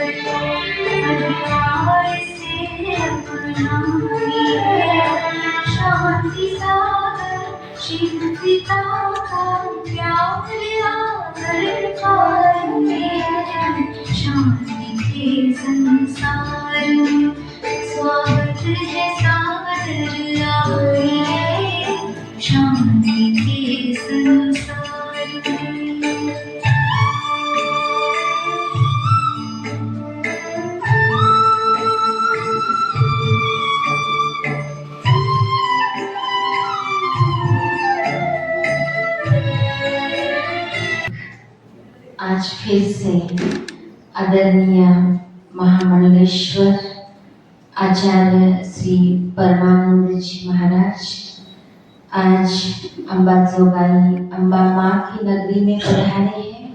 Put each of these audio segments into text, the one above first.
अधिकार से अपनाइए शांति सागर शिव पिता का प्यार आदर पाइए शांति के संसार में स्वागत है सादर आइए शांति के संसार में। आज फिर से आदरणीय महामंडलेश्वर आचार्य श्री परमानंद जी महाराज आज अम्बा जोगाई अम्बा माँ की नगरी में पधारे हैं।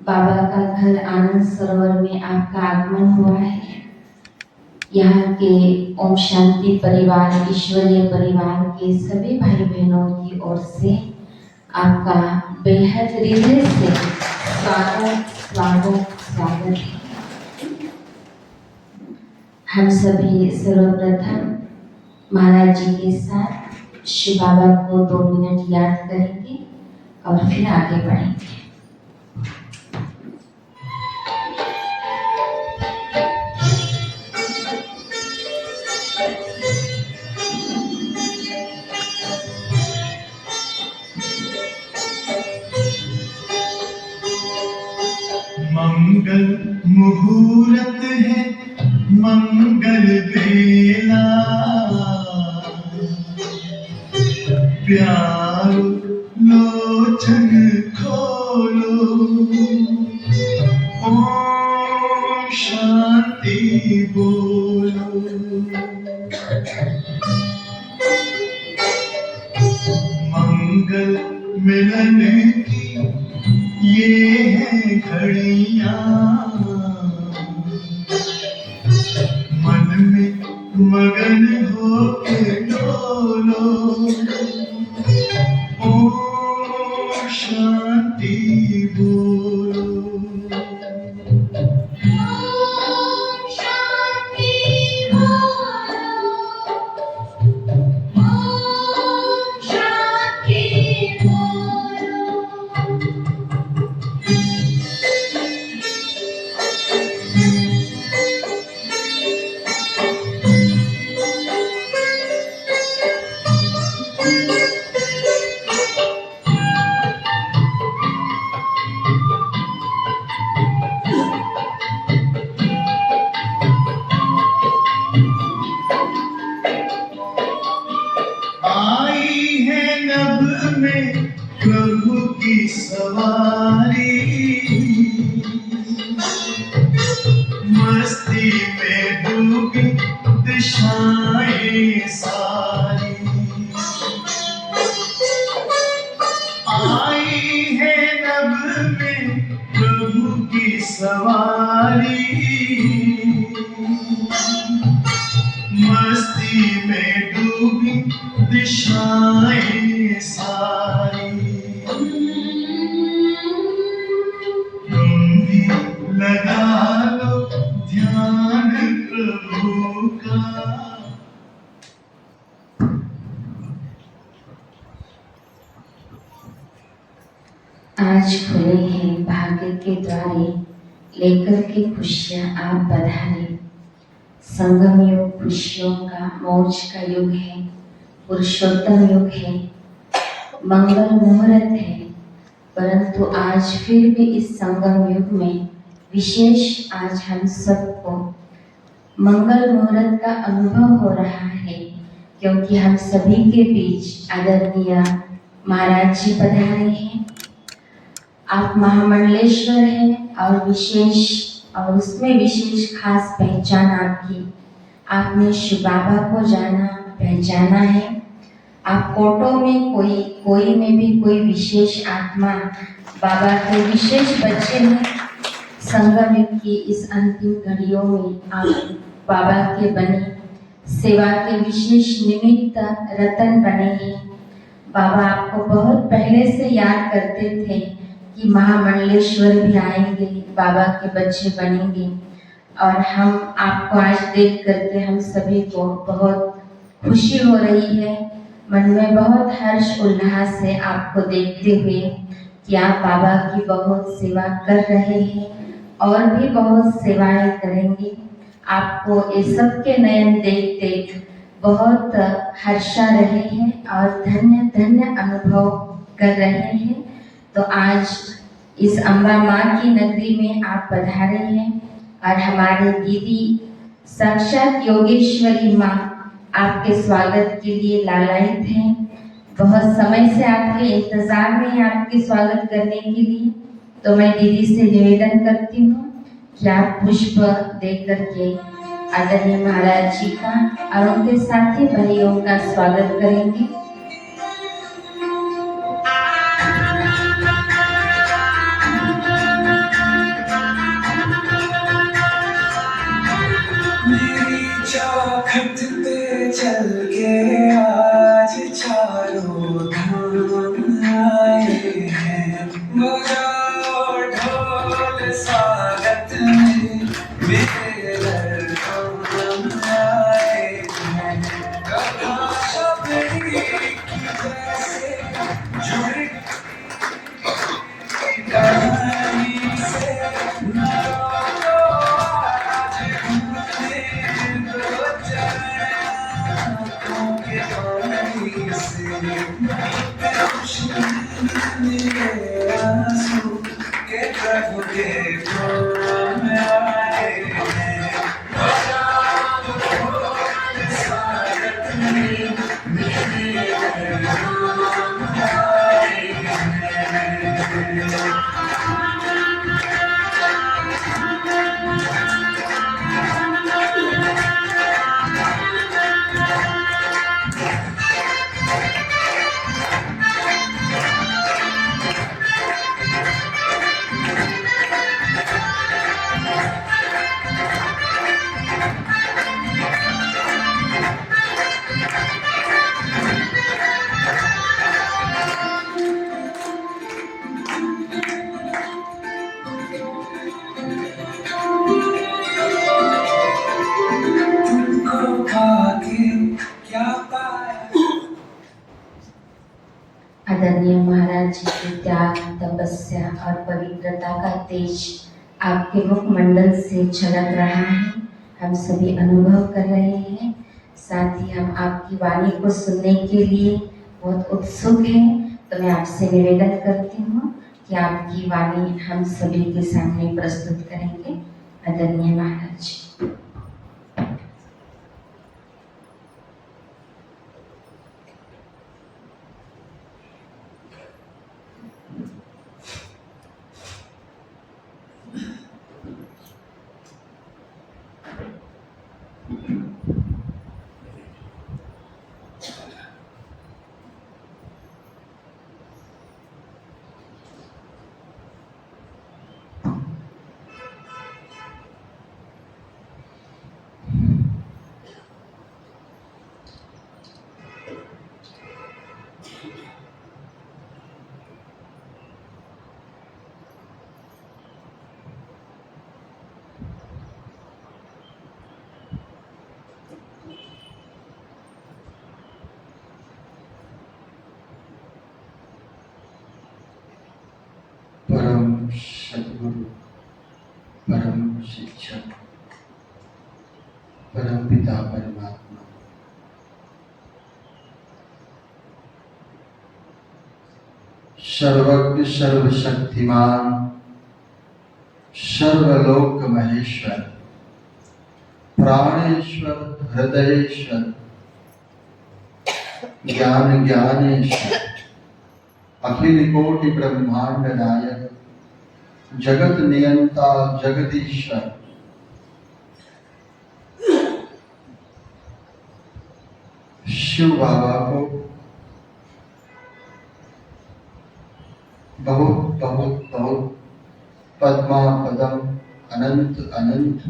बाबा का घर आनंद सरोवर में आपका आगमन हुआ है। यहाँ के ओम शांति परिवार ईश्वरीय परिवार के सभी भाई बहनों की ओर से आपका बेहद हृदय से स्वागत स्वागत स्वागत है। हम सभी सर्वप्रथम महाराज जी के साथ शिव बाबा को 2 मिनट याद करेंगे और फिर आगे बढ़ेंगे। मंगल मुहूर्त है मंगल बेला प्यारो लोचन खोलो ओम शांति बोलो। मंगल मिलन की ये है घड़ियां मन में मगन होके डोलो ओम शांति बोलो। ओम शांति बोलो ओम शांति बोलो। आई है नभ में प्रभु की सवारी मस्ती में डूबी दिशाएं सारी। आई है नभ में प्रभु की सवारी मस्ती में डूबी दिशाएं सारी। तुम भी लगा लो ध्यान प्रभु का। आज खुले हैं भाग्य के द्वारे लेकर के खुशियां आप पधारे। संगम युग खुशियों का मौज का युग है, पुरुषोत्तम युग है, मंगल मुहूर्त है। परंतु आज फिर भी इस संगम युग में विशेष आज हम सबको मंगल मुहूर्त का अनुभव हो रहा है, क्योंकि हम सभी के बीच आदरणीय महाराज जी पधारे हैं। आप महामंडलेश्वर हैं और उसमें विशेष खास पहचान आपकी। आपने शिव बाबा को जाना पहचाना है। आप कोटों में कोई में भी कोई विशेष आत्मा बाबा के विशेष बच्चे हैं। संगम युग की इस अंतिम घड़ियों में आप बाबा के बने, सेवा के विशेष निमित्त रतन बने हैं। बाबा आपको बहुत पहले से याद करते थे, कि महामंडलेश्वर भी आएंगे, बाबा के बच्चे बनेंगे। और हम आपको आज देख करके हम सभी को बहुत खुशी हो रही है, मन में बहुत हर्ष उल्लास है आपको देखते हुए कि आप बाबा की बहुत सेवा कर रहे हैं और भी बहुत सेवाएं करेंगे। आपको ये सबके नयन देख देख बहुत हर्षा रहे हैं और धन्य धन्य अनुभव कर रहे हैं। तो आज इस अम्बा माँ की नगरी में आप पधारे हैं और हमारे दीदी साक्षात योगेश्वरी माँ आपके स्वागत के लिए लालायित हैं। बहुत समय से आपके इंतजार में हैं आपके स्वागत करने के लिए। तो मैं दीदी से निवेदन करती हूँ कि आप पुष्प दे करके आदरणीय महाराज जी का और उनके साथी भाइयों का स्वागत करेंगे। खत पे चल के आज चारों धाम आए हैं, बजाओ ढोल स्वागत में मेरे दरबार आए हैं। कथा शबरी की जैसे जुड़ कहानी से आदरणीय महाराज जी के त्याग, तपस्या और पवित्रता का तेज आपके मुखमंडल से झलक रहा है, हम सभी अनुभव कर रहे हैं। साथ ही हम आपकी वाणी को सुनने के लिए बहुत उत्सुक हैं। तो मैं आपसे निवेदन करती हूँ कि आपकी वाणी हम सभी के सामने प्रस्तुत करेंगे। आदरणीय महाराज। परम सद्गुरु, परम शिक्षक, परम पिता परमात्मा, सर्वज्ञ सर्वशक्तिमान, सर्वलोक महेश्वर, प्राणेश्वर, हृदयेश्वर, ज्ञान ज्ञानेश्वर, अखिल कोटि ब्रह्मांड नायक, जगत नियंता, जगदीश्वर, शिव बाबा को बहुत बहुत बहुत पद्मा पदम अनंत अनंत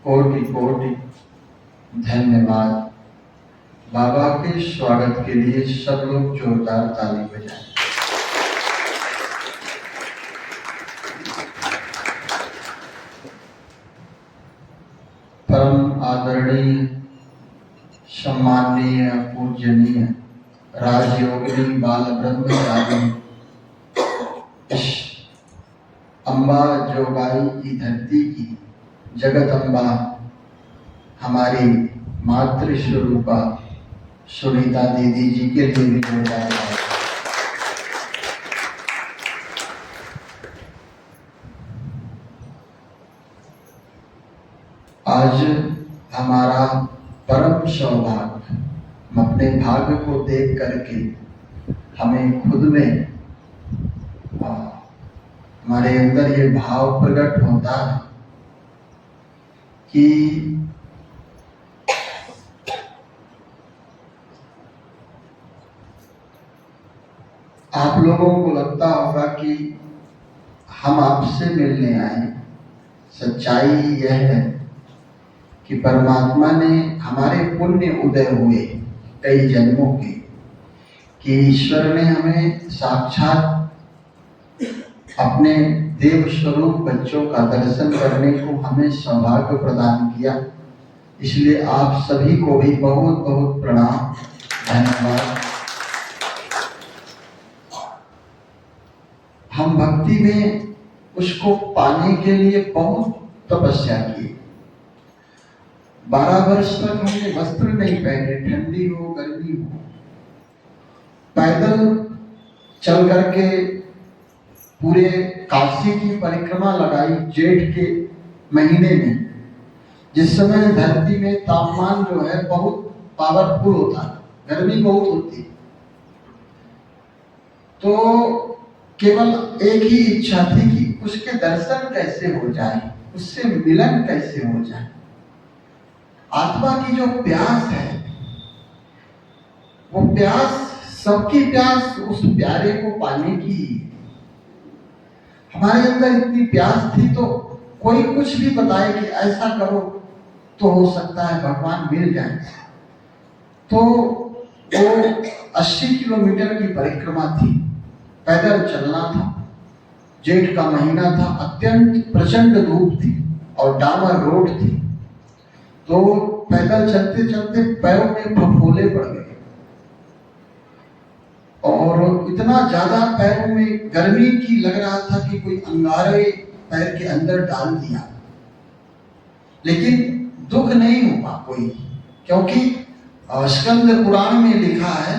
कोटि कोटि धन्यवाद। बाबा के स्वागत के लिए सब लोग जोरदार ताली बजाएं। आदरणीय सम्माननीय पूजनीय राजयोगिनी बाल ब्रह्मचारी इस अम्बा जोगाई की धरती की जगत अम्बा हमारी मातृ स्वरूपा सुनीता दीदी जी के लिए भी जोरदार है। आज हमारा परम सौभाग्य, हम अपने भाग्य को देख करके हमें खुद में हमारे अंदर ये भाव प्रकट होता है कि आप लोगों को लगता होगा कि हम आपसे मिलने आए। सच्चाई यह है कि परमात्मा ने हमारे पुण्य उदय हुए कई जन्मों के, कि ईश्वर ने हमें साक्षात अपने देव स्वरूप बच्चों का दर्शन करने को हमें सौभाग्य प्रदान किया। इसलिए आप सभी को भी बहुत बहुत प्रणाम, धन्यवाद। हम भक्ति में उसको पाने के लिए बहुत तपस्या की। 12 वर्ष तक हमने वस्त्र नहीं पहने, ठंडी हो गर्मी हो, पैदल चल करके पूरे काशी की परिक्रमा लगाई जेठ के महीने में, जिस समय धरती में तापमान जो है बहुत पावरफुल होता है, गर्मी बहुत होती। तो केवल एक ही इच्छा थी कि उसके दर्शन कैसे हो जाए, उससे मिलन कैसे हो जाए। आत्मा की जो प्यास है, वो प्यास, सबकी प्यास उस प्यारे को पाने की। हमारे अंदर इतनी प्यास थी तो कोई कुछ भी बताए कि ऐसा करो तो हो सकता है भगवान मिल जाए। तो वो 80 किलोमीटर की परिक्रमा थी, पैदल चलना था, जेठ का महीना था, अत्यंत प्रचंड धूप थी और डामर रोड थी। तो पैदल चलते चलते पैरों में फफोले पड़ गए और इतना ज्यादा पैरों में गर्मी की लग रहा था कि कोई अंगारे पैर के अंदर डाल दिया। लेकिन दुख नहीं हुआ कोई, क्योंकि स्कंद पुराण में लिखा है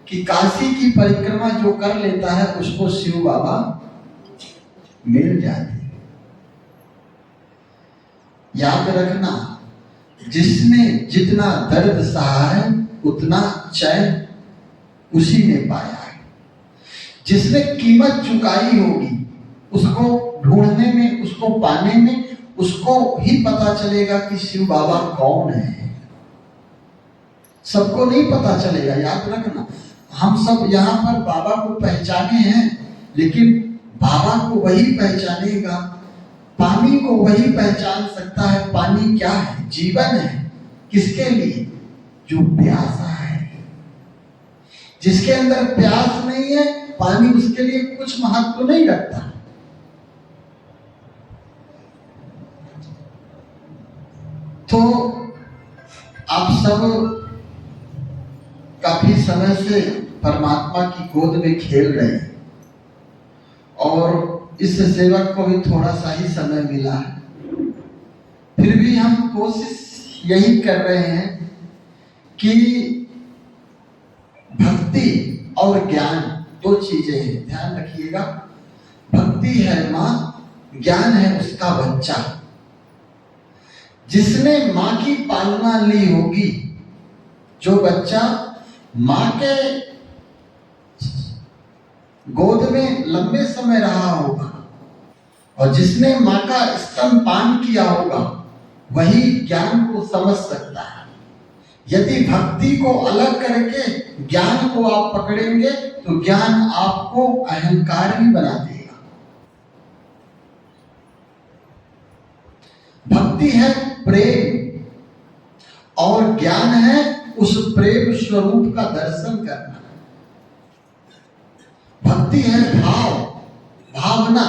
कि काशी की परिक्रमा जो कर लेता है उसको शिव बाबा मिल जाते। याद रखना, जिसने जितना दर्द सहा है उतना चैन उसी ने पाया है। जिसने कीमत चुकाई होगी उसको ढूंढने में, उसको पाने में, उसको ही पता चलेगा कि शिव बाबा कौन है। सबको नहीं पता चलेगा, याद रखना। हम सब यहाँ पर बाबा को पहचाने हैं, लेकिन बाबा को वही पहचानेगा, पानी को वही पहचान सकता है। पानी क्या है? जीवन है। किसके लिए? जो प्यासा है। जिसके अंदर प्यास नहीं है, पानी उसके लिए कुछ महत्व नहीं रखता। तो आप सब काफी समय से परमात्मा की गोद में खेल रहे हैं और इस सेवक को भी थोड़ा सा ही समय मिला है। फिर भी हम कोशिश यही कर रहे हैं कि भक्ति और ज्ञान दो चीजें हैं, ध्यान रखिएगा। भक्ति है माँ, ज्ञान है उसका बच्चा। जिसने माँ की पालना ली होगी, जो बच्चा माँ के गोद में लंबे समय रहा होगा और जिसने माँ का स्तनपान किया होगा, वही ज्ञान को समझ सकता है। यदि भक्ति को अलग करके ज्ञान को आप पकड़ेंगे तो ज्ञान आपको अहंकारी बना देगा। भक्ति है प्रेम और ज्ञान है उस प्रेम स्वरूप का दर्शन करना। भक्ति है भाव, भावना।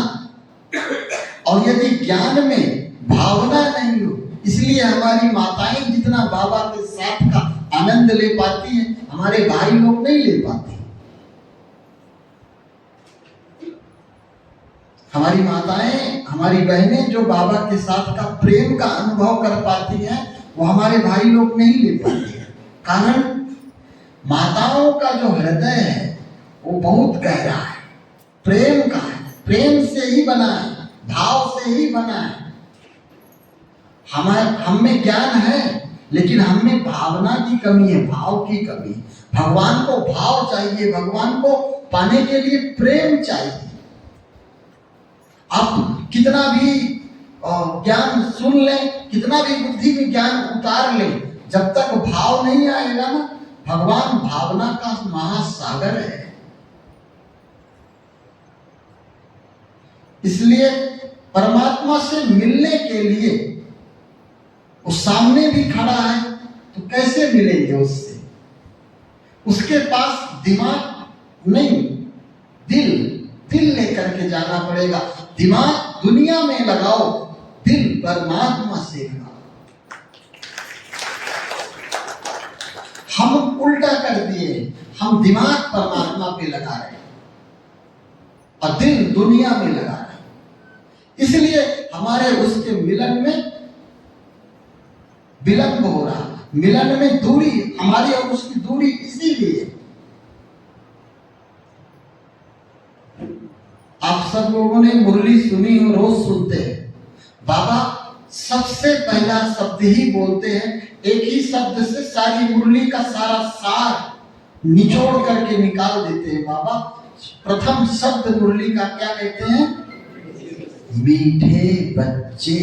और यदि ज्ञान में भावना नहीं हो, इसलिए हमारी माताएं जितना बाबा के साथ का आनंद ले पाती हैं, हमारे भाई लोग नहीं ले पाते। हमारी माताएं, हमारी बहनें जो बाबा के साथ का प्रेम का अनुभव कर पाती हैं, वो हमारे भाई लोग नहीं ले पाते हैं। कारण माताओं का जो हृदय है वो बहुत गहरा है, प्रेम का है, प्रेम से ही बना है, भाव से ही बना है। हम में ज्ञान है, लेकिन हम में भावना की कमी है, भाव की कमी है। भगवान को भाव चाहिए, भगवान को पाने के लिए प्रेम चाहिए। आप कितना भी ज्ञान सुन लें, कितना भी बुद्धि में ज्ञान उतार लें, जब तक भाव नहीं आएगा ना, भगवान भावना का महासागर है। इसलिए परमात्मा से मिलने के लिए वो सामने भी खड़ा है, तो कैसे मिलेंगे उससे? उसके पास दिमाग नहीं, दिल लेकर के जाना पड़ेगा। दिमाग दुनिया में लगाओ, दिल परमात्मा से लगाओ। हम उल्टा कर दिए, हम दिमाग परमात्मा पे लगा रहे हैं और दिल दुनिया में लगा रहे हैं। इसलिए हमारे उसके मिलन में विलंब हो रहा, मिलन में दूरी, हमारी और उसकी दूरी इसीलिए। आप सब लोगों ने मुरली सुनी और रोज सुनते हैं। बाबा सबसे पहला शब्द ही बोलते हैं, एक ही शब्द से सारी मुरली का सारा सार निचोड़ करके निकाल देते हैं। बाबा प्रथम शब्द मुरली का क्या कहते हैं? मीठे बच्चे।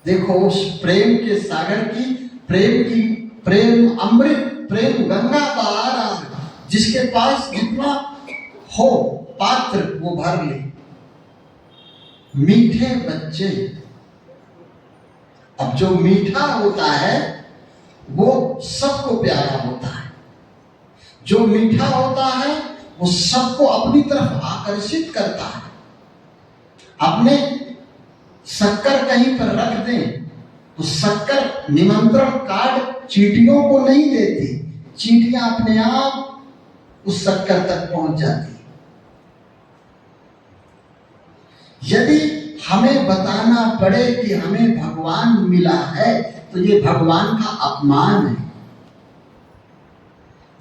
देखो उस प्रेम के सागर की, प्रेम अमृत, प्रेम गंगा बहा रहा है, जिसके पास जितना हो पात्र वो भर ले। मीठे बच्चे। अब जो मीठा होता है वो सबको प्यारा होता है, जो मीठा होता है वो सबको अपनी तरफ आकर्षित करता है। अपने शक्कर कहीं पर रख दें तो शक्कर निमंत्रण कार्ड चींटियों को नहीं देती, चींटियां अपने आप उस शक्कर तक पहुंच जाती। यदि हमें बताना पड़े कि हमें भगवान मिला है तो ये भगवान का अपमान है।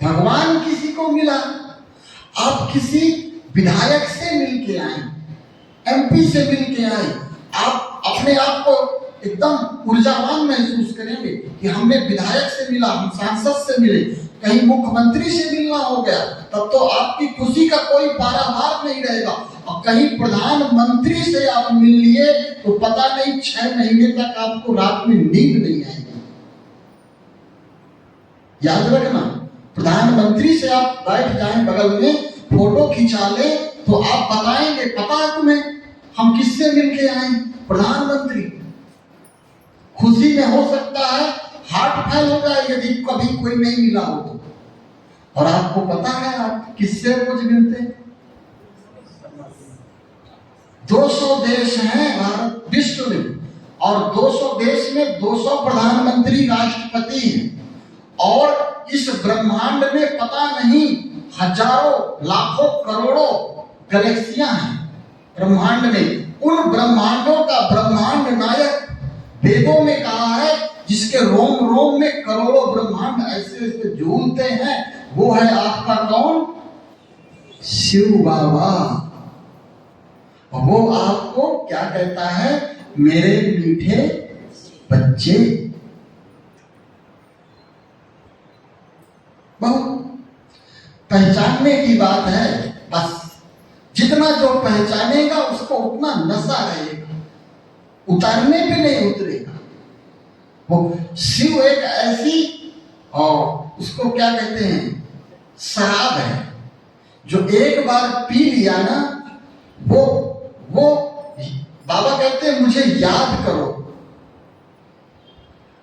भगवान किसी को मिला, आप किसी विधायक से मिलके आए, एमपी से मिलके आए, आप अपने आप को एकदम ऊर्जावान महसूस करेंगे कि हमने विधायक से मिला, हम सांसद से मिले, कहीं मुख्यमंत्री से मिलना हो गया, तब तो आपकी खुशी का कोई पारावार नहीं रहेगा। और कहीं प्रधानमंत्री से आप मिल लिए तो पता नहीं 6 महीने तक आपको रात में नींद नहीं आएगी। याद रखना, प्रधानमंत्री से आप बैठ जाएं बगल में, फोटो खिंचा ले तो आप बताएंगे, पता है तुम्हें हम किससे मिलके आए? प्रधानमंत्री। खुशी में हो सकता है हार्ट फेल हो जाए यदि कभी कोई नहीं मिला हो तो। और आपको पता है आप किससे रोज मिलते हैं? 200 देश हैं भारत विश्व में, और 200 देश में 200 प्रधानमंत्री राष्ट्रपति हैं। और इस ब्रह्मांड में पता नहीं हजारों लाखों करोड़ों गैलेक्सियां हैं ब्रह्मांड में। उन ब्रह्मांडों का ब्रह्मांड नायक वेदों में कहा है, जिसके रोम रोम में करोड़ों ब्रह्मांड ऐसे ऐसे झूलते हैं, वो है आपका कौन? शिव बाबा। वो आपको क्या कहता है? मेरे मीठे बच्चे। बहुत पहचानने की बात है, बस जितना जो पहचानेगा उसको उतना नशा रहेगा, उतारने पे नहीं उतरेगा। वो शिव एक ऐसी, और उसको क्या कहते हैं, शराब है, जो एक बार पी लिया ना, वो बाबा कहते हैं मुझे याद करो।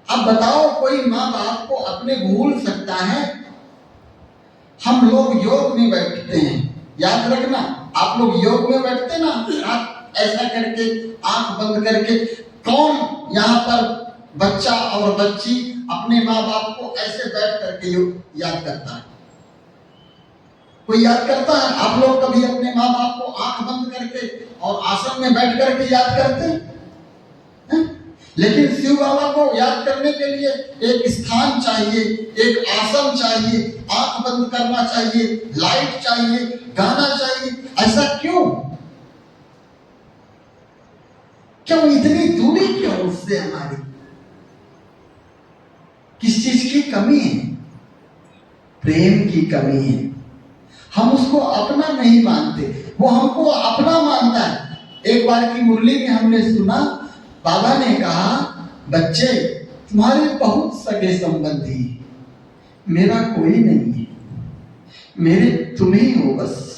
अब बताओ कोई माँ बाप को अपने भूल सकता है? हम लोग योग में बैठते हैं, याद रखना, आप लोग योग में बैठते ना, ऐसा करके आंख बंद करके कौन यहाँ पर बच्चा और बच्ची अपने माँ बाप को ऐसे बैठ करके याद करता है? कोई याद करता है? आप लोग कभी अपने माँ बाप को आंख बंद करके और आसन में बैठ करके याद करते हैं? लेकिन शिव बाबा को याद करने के लिए एक स्थान चाहिए, एक आसन चाहिए, आंख बंद करना चाहिए, लाइट चाहिए, गाना चाहिए। ऐसा क्यों? क्यों इतनी दूरी क्यों उससे हमारी? किस चीज की कमी है? प्रेम की कमी है। हम उसको अपना नहीं मानते, वो हमको अपना मानता है। एक बार की मुरली में हमने सुना, बाबा ने कहा, बच्चे तुम्हारे बहुत सगे संबंधी, मेरा कोई नहीं है, मेरे तुम ही हो बस।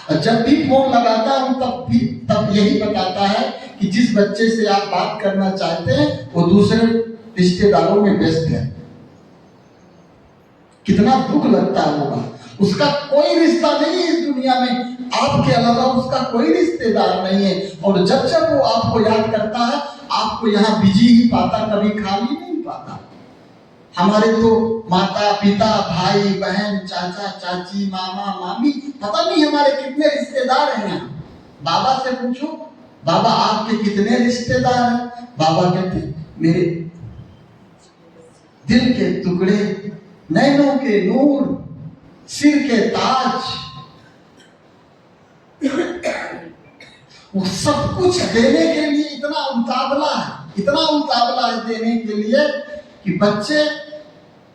और जब भी फोन लगाता हूं तब यही बताता है कि जिस बच्चे से आप बात करना चाहते हैं वो दूसरे रिश्तेदारों में व्यस्त है। कितना दुख लगता होगा। उसका कोई रिश्ता नहीं है इस दुनिया में, आपके अलावा उसका कोई रिश्तेदार नहीं है। और जब जब वो आपको याद करता है, आपको यहाँ बिजी ही पाता, कभी खाली नहीं पाता। हमारे तो माता पिता, भाई बहन, चाचा चाची, मामा मामी, पता नहीं हमारे कितने रिश्तेदार हैं यहाँ। बाबा से पूछो, बाबा आपके कितने रिश्तेदार हैं? बाबा कहते मेरे दिल के टुकड़े, नैनों के नूर, सिर के ताज, वो सब कुछ देने के लिए इतना उतावला है देने के लिए कि बच्चे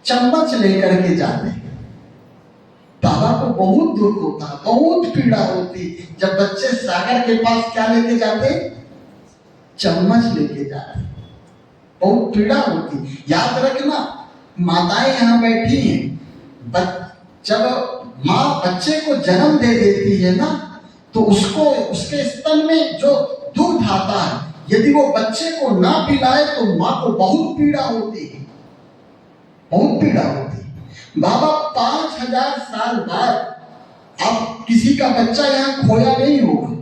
चम्मच लेकर के जाते हैं। बाबा को बहुत दुख होता, बहुत पीड़ा होती जब बच्चे सागर के पास क्या लेके जाते? चम्मच लेके जाते। बहुत पीड़ा होती। याद रखना, माताएं यहाँ बैठी हैं, जब माँ बच्चे को जन्म दे देती है ना, तो उसको उसके स्तन में जो दूध आता है, यदि वो बच्चे को ना पिलाए तो माँ को बहुत पीड़ा होती है, बहुत पीड़ा होती है। बाबा 5000 साल बाद, अब किसी का बच्चा यहाँ खोया नहीं होगा।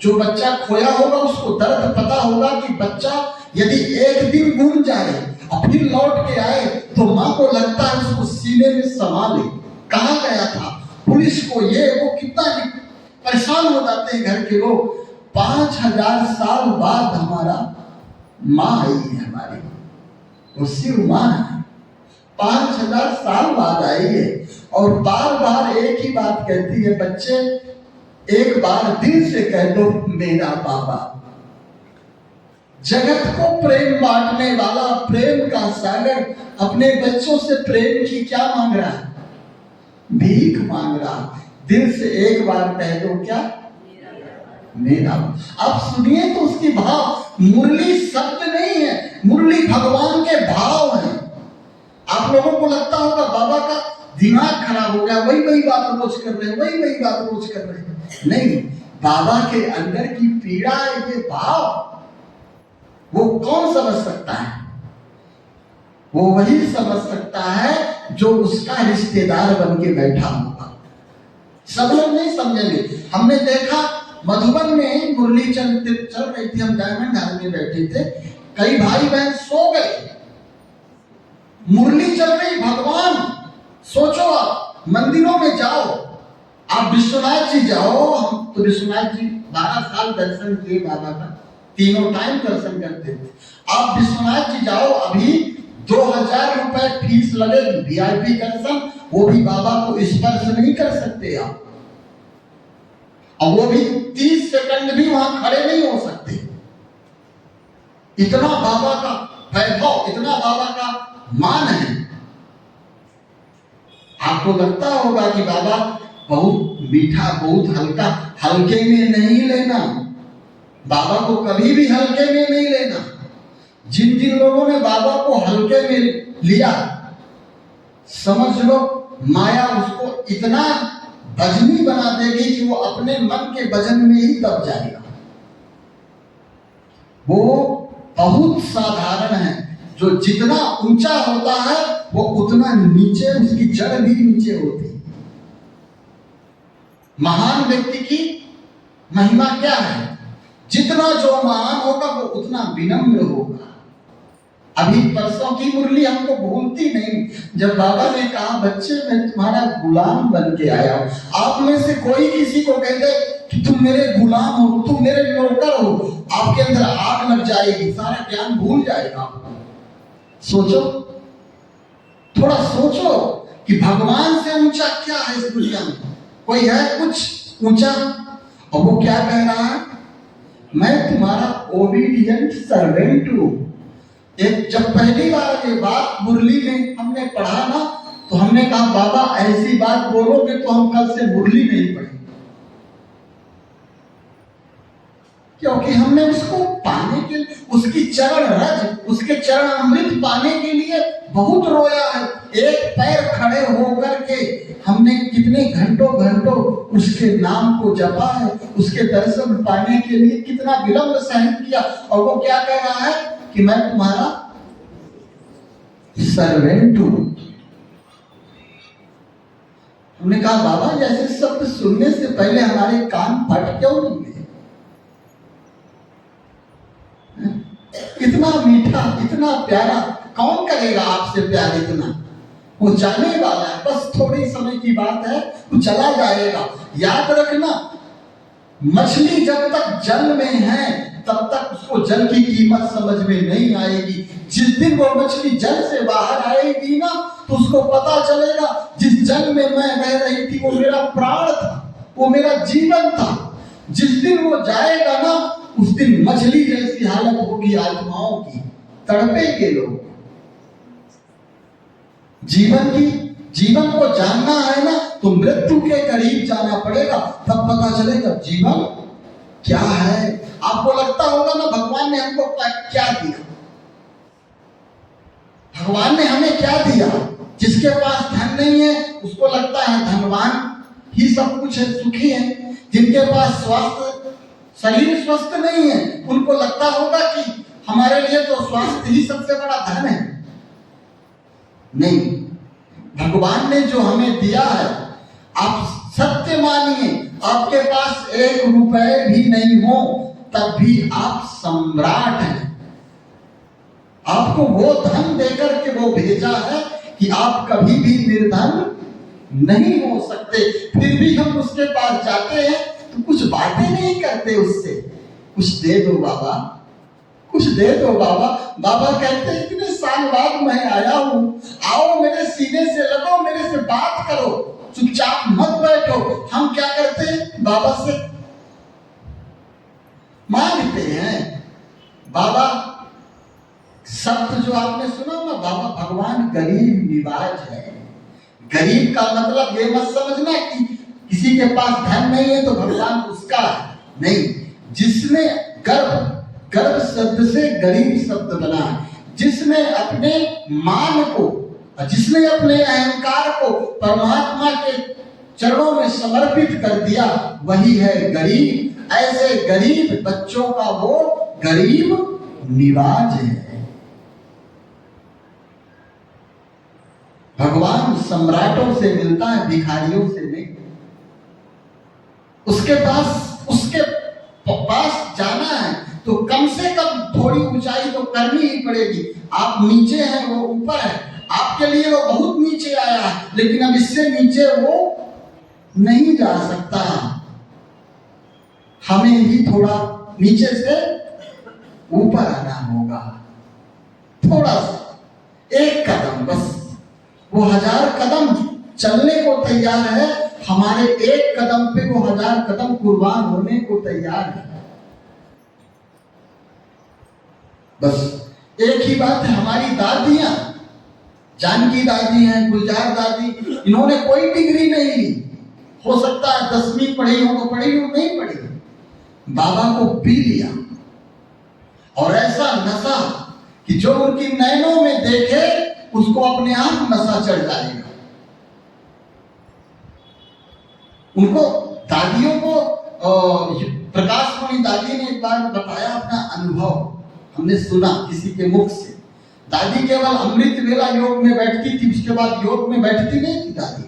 जो बच्चा खोया होगा उसको दर्द पता होगा कि बच्चा यदि एक दिन गुम जाए और फिर लौट के आए तो माँ को लगता है उसको सीने में समा ले, कहाँ गया था, पुलिस को ये वो, कितना परेशान हो जाते हैं घर के लोग। 5000 साल बाद हमारा माँ आई है, हमारी वो शिव माँ है। 5000 साल बाद आई है और बार बार एक ही बात कहती है, बच्चे एक बार दिल से कह दो मेरा बाबा। जगत को प्रेम बांटने वाला, प्रेम का सागर, अपने बच्चों से प्रेम की क्या मांग रहा है? भीख मांग रहा। दिल से एक बार कह दो क्या? मेरा। आप सुनिए तो उसकी भाव, मुरली शब्द नहीं है, मुरली भगवान के भाव है। आप लोगों को लगता होगा बाबा का दिमाग खराब हो गया, वही बात रोज कर रहे हैं, वही बात रोज कर रहे हैं। नहीं, बाबा के अंदर की पीड़ा है ये भाव। वो कौन समझ सकता है? वो वही समझ सकता है जो उसका रिश्तेदार बन के बैठा होगा। सब लोग नहीं समझेंगे। हमने देखा मधुबन में मुरली चल रही थी, हम डायमंड हाल में बैठे थे, कई भाई बहन सो गए, मुरली चल रही। भगवान, सोचो आप मंदिरों में जाओ, आप विश्वनाथ जी जाओ, हम तो विश्वनाथ जी 12 साल दर्शन किए बाबा का, तीनों टाइम दर्शन करते थे। आप विश्वनाथ जी जाओ, अभी 2000 रुपए फीस लगेगी, वीआईपी दर्शन, वो भी बाबा को स्पर्श नहीं कर सकते आप, और वो भी 30 सेकंड भी वहां खड़े नहीं हो सकते। इतना बाबा का वैभव, इतना बाबा का मान है। आपको लगता होगा कि बाबा बहुत मीठा, बहुत हल्का, हल्के में नहीं लेना, बाबा को कभी भी हल्के में नहीं लेना। जिन जिन लोगों ने बाबा को हल्के में लिया, समझ लो माया उसको इतना भजनी बना देगी कि वो अपने मन के भजन में ही दब जाएगा। वो बहुत साधारण है, जो जितना ऊंचा होता है वो उतना नीचे, उसकी जड़ भी नीचे होती है। महान व्यक्ति की महिमा क्या है? जितना जो महान होगा वो उतना विनम्र होगा। अभी परसों की मुरली हमको भूलती नहीं, जब बाबा ने कहा बच्चे मैं तुम्हारा गुलाम बन के आया हूं। आप में से कोई किसी को कह दे कि तुम मेरे गुलाम हो, तुम मेरे नौकर हो, आपके अंदर आग लग जाएगी, सारा ज्ञान भूल जाएगा आपको। सोचो, थोड़ा सोचो कि भगवान से ऊंचा क्या है इस दुनिया में? कोई है कुछ ऊंचा? और वो क्या कह रहा है? मैं तुम्हारा ओबीडियंट सर्वेंट हूं। एक जब पहली बार ये बात मुरली में हमने पढ़ा ना, तो हमने कहा बाबा ऐसी बात बोलोगे तो हम कल से मुरली नहीं पढ़ेंगे, क्योंकि हमने उसको पाने के लिए, उसकी चरण रज, उसके चरण अमृत पाने के लिए बहुत रोया है। एक पैर खड़े होकर के हमने कितने घंटों घंटों उसके नाम को जपा है, उसके दर्शन पाने के लिए कितना विलंब सहन किया। और वो क्या कह रहा है कि मैं तुम्हारा सर्वेंट हूं। हमने कहा बाबा जैसे शब्द सुनने से पहले हमारे कान फट क्यों नहीं गए? इतना मीठा, इतना प्यारा, कौन करेगा आपसे प्यार इतना? वो जाने वाला है, बस थोड़ी समय की बात है, वो चला जाएगा। याद रखना, मछली जब तक जल में है तब तक उसको जल की कीमत समझ में नहीं आएगी। जिस दिन वो मछली जल से बाहर आएगी ना, तो उसको पता चलेगा जिस जल में मैं रह रही थी वो मेरा प्राण था, वो मेरा जीवन था। जिस दिन वो जाएगा ना, उस दिन मछली जैसी हालत होगी आत्माओं की, तड़पेंगे लोग। जीवन को जानना है ना, तो मृत्यु के करीब जाना पड़ेगा, तब पता चलेगा जीवन क्या है। आपको लगता होगा ना भगवान ने हमको क्या दिया? भगवान ने हमें क्या दिया? जिसके पास धन नहीं है उसको लगता है धनवान ही सब कुछ है, सुखी है। जिनके पास शरीर स्वस्थ नहीं है उनको लगता होगा कि हमारे लिए तो स्वास्थ्य ही सबसे बड़ा धन है। नहीं, भगवान ने जो हमें दिया है, आप सत्य मानिए, आपके पास 1 रुपए भी नहीं हो तब भी आप सम्राट हैं। आपको वो धन देकर के वो भेजा है कि आप कभी भी निर्धन नहीं हो सकते। फिर भी हम उसके पास जाते हैं तो कुछ बातें नहीं करते उससे। कुछ दे दो बाबा, कुछ दे दो बाबा। बाबा कहते हैं इतने साल बाद मैं आया हूं, आओ मेरे सीने से लगो, मेरे से बात करो, चुपचाप मत बैठो। हम क्या करते हैं? बाबा से मांगते हैं। बाबा शब्द जो आपने सुना ना, बाबा भगवान गरीब निवाज है। गरीब का मतलब ये मत समझना कि किसी के पास धन नहीं है तो भगवान उसका है, नहीं। जिसने गर्भ शब्द से गरीब शब्द बना है, जिसने अपने मान को, जिसने अपने अहंकार को परमात्मा के चरणों में समर्पित कर दिया, वही है गरीब। ऐसे गरीब बच्चों का वो गरीब निवाज है। भगवान सम्राटों से मिलता है, भिखारियों से नहीं। उसके पास जाना है तो कम से कम थोड़ी ऊंचाई तो करनी ही पड़ेगी। आप नीचे हैं, वो ऊपर है। आपके लिए वो बहुत नीचे आया है, लेकिन अब इससे नीचे वो नहीं जा सकता। हमें ही थोड़ा नीचे से ऊपर आना होगा, थोड़ा सा, 1 कदम बस। वो 1000 कदम चलने को तैयार है, हमारे 1 कदम पे वो 1000 कदम कुर्बान होने को तैयार है। बस एक ही बात है, हमारी दादियां, जानकी दादी हैं, गुलजार दादी, इन्होंने कोई डिग्री नहीं ली। हो सकता है 10वीं पढ़ी हो तो पढ़ी हो, नहीं पढ़ी, बाबा को पी लिया। और ऐसा नशा कि जो उनकी नैनों में देखे उसको अपने आप नशा चढ़ जाएगा। उनको, दादियों को, प्रकाश मणि दादी ने एक बार बताया अपना अनुभव, हमने सुना किसी के मुख से। दादी केवल अमृत वेला योग में बैठती थी, उसके बाद योग में बैठती नहीं थी दादी,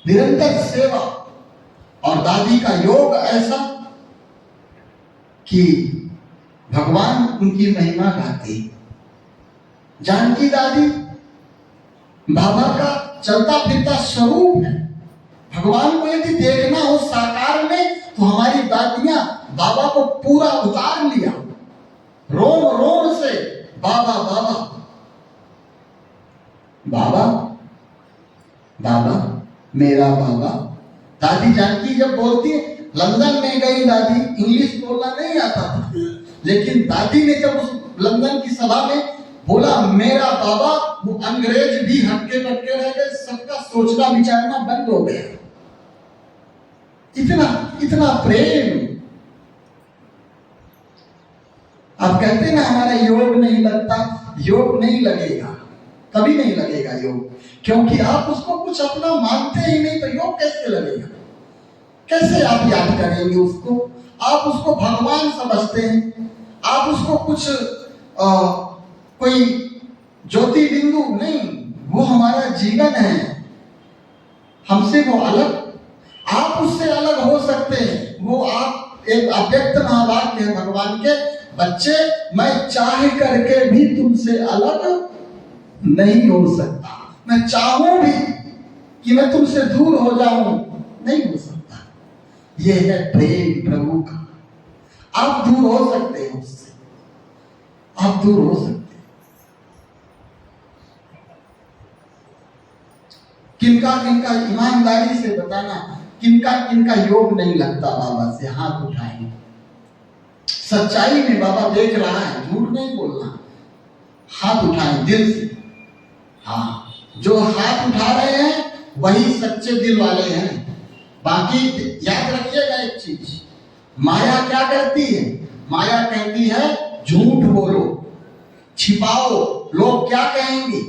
निरंतर सेवा। और दादी का योग ऐसा कि भगवान उनकी महिमा गाते। जानकी दादी बाबा का चलता फिरता स्वरूप है। भगवान को यदि देखना हो साकार में तो हमारी दादियां बाबा को पूरा उतार लिया, रोम रोम से बाबा बाबा बाबा बाबा मेरा बाबा। दादी जानकी जब बोलती है, लंदन में गई दादी, इंग्लिश बोलना नहीं आता था, लेकिन दादी ने जब उस लंदन की सभा में बोला मेरा बाबा, वो अंग्रेज भी हटके बटके रह गए, सबका सोचना विचारना बंद हो गया। इतना इतना प्रेम। आप कहते ना हमारा योग नहीं लगता, योग नहीं लगेगा, कभी नहीं लगेगा योग, क्योंकि आप उसको कुछ अपना मानते ही नहीं, तो योग कैसे लगेगा? कैसे आप याद करेंगे उसको? आप उसको भगवान समझते हैं, आप उसको कुछ कोई ज्योति बिंदु नहीं, वो हमारा जीवन है, हमसे वो अलग। आप उससे अलग हो सकते हैं, वो आप एक अव्यक्त महावाक्य है भगवान के, बच्चे मैं चाह करके भी तुमसे अलग नहीं हो सकता, मैं चाहूं भी कि मैं तुमसे दूर हो जाऊं, नहीं हो सकता। यह है प्रेम प्रभु का। आप दूर हो सकते हैं उससे, आप दूर हो सकते हैं। किनका किनका ईमानदारी से बताना, किनका किनका योग नहीं लगता बाबा से, हाथ उठाएंगे। सच्चाई में बाबा देख रहा है, झूठ नहीं बोलना, हाथ उठाएं दिल से। हाँ, जो हाथ उठा रहे हैं वही सच्चे दिल वाले हैं। बाकी याद रखिएगा एक चीज, माया क्या करती है? माया कहती है झूठ बोलो, छिपाओ, लोग क्या कहेंगे।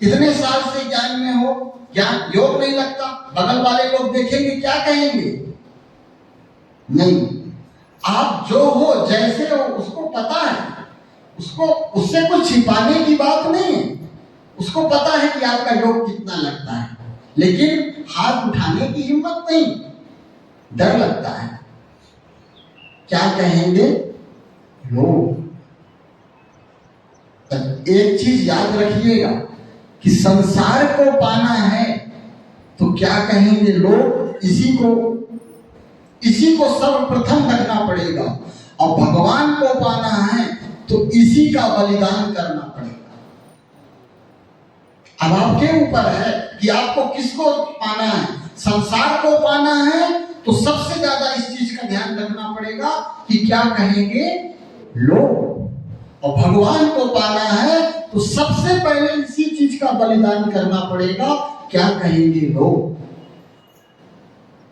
इतने साल से ज्ञान में हो, ज्ञान योग नहीं लगता, बगल वाले लोग देखेंगे क्या कहेंगे? नहीं, आप जो हो जैसे हो उसको पता है, उसको उससे कुछ छिपाने की बात नहीं है, उसको पता है कि आपका योग कितना लगता है, लेकिन हाथ उठाने की हिम्मत नहीं, डर लगता है क्या कहेंगे लोग। एक चीज याद रखिएगा कि संसार को पाना है तो क्या कहेंगे लोग, इसी को सर्वप्रथम रखना पड़ेगा, और भगवान को पाना है तो इसी का बलिदान करना पड़ेगा। अब आपके ऊपर है कि आपको किसको पाना है। संसार को पाना है तो सबसे ज्यादा इस चीज का ध्यान रखना पड़ेगा कि क्या कहेंगे लोग, और भगवान को पाना है तो सबसे पहले इसी चीज का बलिदान करना पड़ेगा, क्या कहेंगे लोग।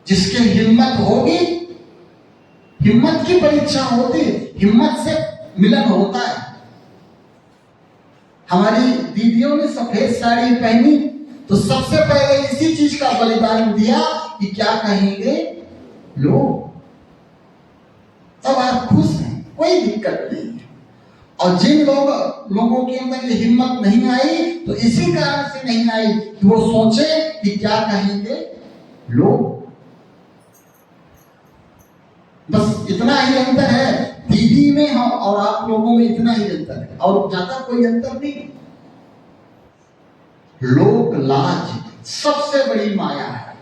जिसके हिम्मत होगी, हिम्मत की परीक्षा होती, हिम्मत से मिलन होता है। हमारी दीदियों ने सफेद साड़ी पहनी तो सबसे पहले इसी चीज का बलिदान दिया कि क्या कहेंगे लोग। तब आप खुश हैं, कोई दिक्कत नहीं है। और जिन लोगों के अंदर ये हिम्मत नहीं आई तो इसी कारण से नहीं आई कि वो सोचे कि क्या कहेंगे लोग। बस इतना ही अंतर है दीदी में हम और आप लोगों में, इतना ही अंतर है, और ज्यादा कोई अंतर नहीं। लोक लाज सबसे बड़ी माया है।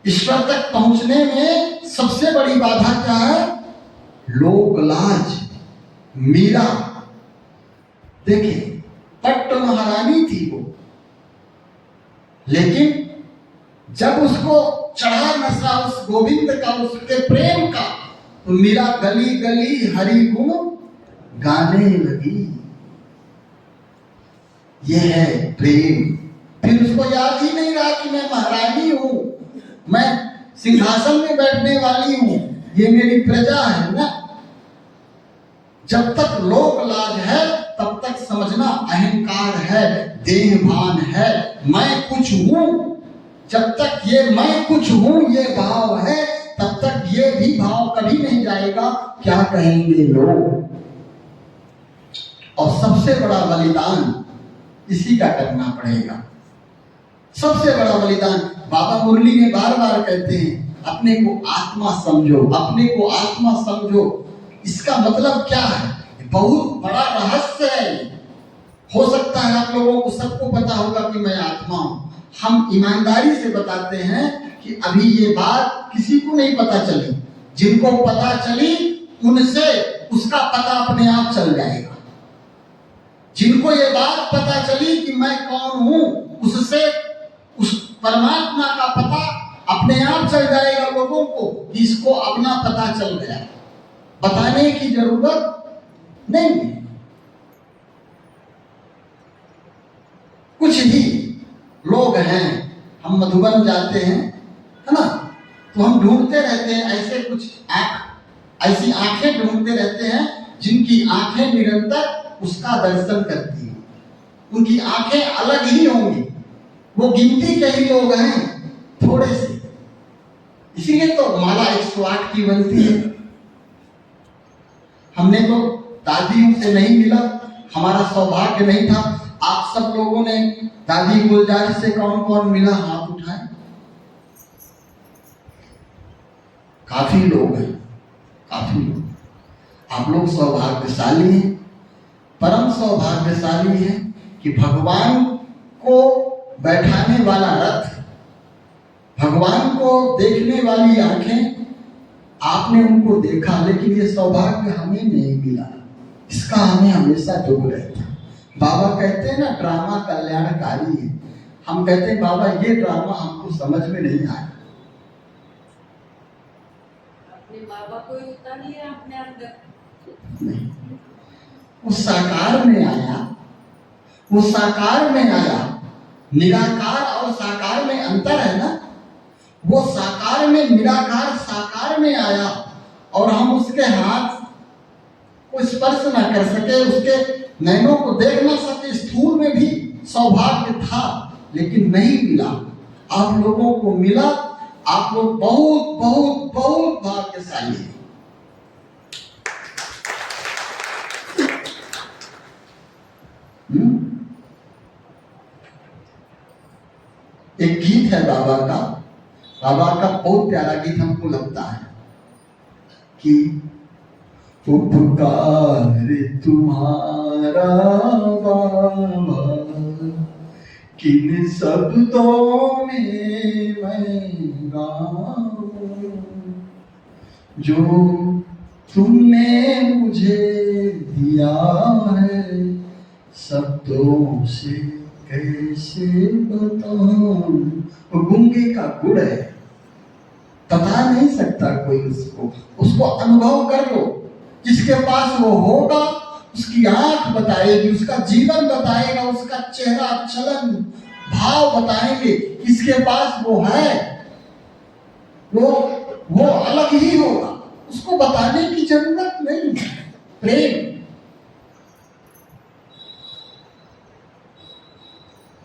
ईश्वर तक पहुंचने में सबसे बड़ी बाधा क्या है? लोक लाज। मीरा देखिए, पट्ट महारानी थी वो, लेकिन जब उसको चढ़ा नशा उस गोविंद का, उसके प्रेम का, तो मीरा गली गली हरि गुण गाने लगी। यह है प्रेम। फिर उसको याद ही नहीं रहा कि मैं महारानी हूं, मैं सिंहासन में बैठने वाली हूं, ये मेरी प्रजा है ना। जब तक लोक लाज है तब तक समझना अहंकार है, देह भान है, मैं कुछ हूं। जब तक ये मैं कुछ हूं ये भाव है, तब तक ये भी भाव कभी नहीं जाएगा क्या कहेंगे लोग। और सबसे बड़ा बलिदान इसी का करना पड़ेगा। सबसे बड़ा बलिदान बाबा मुरली में बार बार कहते हैं, अपने को आत्मा समझो, अपने को आत्मा समझो। इसका मतलब क्या है? बहुत बड़ा रहस्य है। हो सकता है आप लोगों को सबको पता होगा कि मैं आत्मा हूं। हम ईमानदारी से बताते हैं कि अभी ये बात किसी को नहीं पता चली। जिनको पता चली उनसे उसका पता अपने आप चल जाएगा। जिनको ये बात पता चली कि मैं कौन हूं, उससे उस परमात्मा का पता अपने आप चल जाएगा लोगों को कि इसको अपना पता चल गया। बताने की जरूरत नहीं है। कुछ ही लोग हैं, हम मधुबन जाते हैं, है ना, तो हम ढूंढते रहते हैं ऐसे कुछ ऐसी आंखें ढूंढते रहते हैं जिनकी आंखें निरंतर उसका दर्शन करती हैं। उनकी आंखें अलग ही होंगी, वो गिनती के ही लोग हैं, थोड़े से। इसीलिए तो माला 108 की बनती है। हमने तो दादियों से नहीं मिला, हमारा सौभाग्य नहीं था। आप सब लोगों ने दादी गुलजार से कौन कौन मिला, हाथ उठाए। काफी लोग हैं, काफी लोग। आप लोग सौभाग्यशाली हैं, परम सौभाग्यशाली हैं कि भगवान को बैठाने वाला रथ, भगवान को देखने वाली आंखें, आपने उनको देखा, लेकिन ये सौभाग्य हमें नहीं मिला। इसका हमें हमेशा दुख रहता। बाबा कहते हैं ना, ड्रामा कल्याणकारी है। हम कहते हैं बाबा ये ड्रामा हमको समझ में नहीं आया। अपने बाबा को उतार लिया अपने अंदर। नहीं, वो साकार में आया, वो साकार में आया। निराकार और साकार में अंतर है ना। वो साकार में, निराकार साकार में आया और हम उसके हाथ को स्पर्श ना कर सके, उसके नैनों को देख ना सके। स्थूल में भी सौभाग्य था लेकिन नहीं मिला। आप लोगों को मिला। आप लोग बहुत बहुत बहुत भाग्यशाली हैं। एक गीत है बाबा का, बाबा का बहुत प्यारा गीत हमको लगता है कि पुकार तुम्हारा बाबा, किन शब्दों में मैं गाऊं, जो तुमने मुझे दिया है, शब्दों से कैसे बताऊं। वो गूंगे का गुड़ है, बता नहीं सकता कोई उसको। उसको अनुभव कर लो। जिसके पास वो होगा उसकी आंख बताएगी, उसका जीवन बताएगा, उसका चेहरा चलन भाव बताएंगे। इसके पास वो है, वो अलग ही होगा, उसको बताने की जरूरत नहीं है। प्रेम।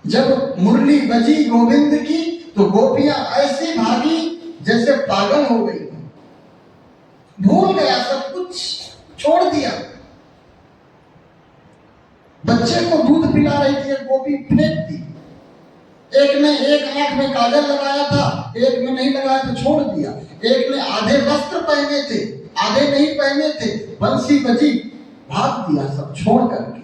जब मुरली बजी गोविंद की तो गोपियां ऐसी भागी जैसे पागल हो गई। भूल गया, सब कुछ छोड़ दिया। बच्चे को दूध पिला रही थी, एक गोपी फेंक दी। एक ने एक आंख में काजल लगाया था, एक में नहीं लगाया तो छोड़ दिया। एक ने आधे वस्त्र पहने थे, आधे नहीं पहने थे, बंसी बजी, भाग दिया सब छोड़ करके।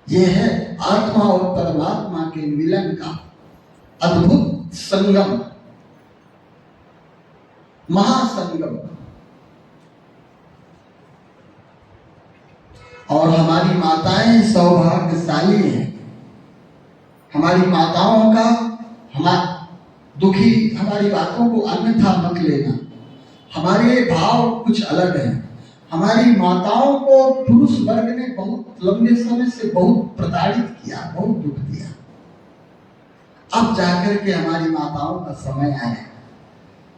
यह है आत्मा और परमात्मा के मिलन का अद्भुत संगम, महासंगम। और हमारी माताएं सौभाग्यशाली हैं। हमारी माताओं का, दुखी हमारी बातों को अन्यथा मत लेना। हमारे भाव कुछ अलग हैं। हमारी माताओं को पुरुष वर्ग ने बहुत लंबे समय से बहुत प्रताड़ित किया, बहुत दुख दिया। अब जाकर के हमारी माताओं का समय आया।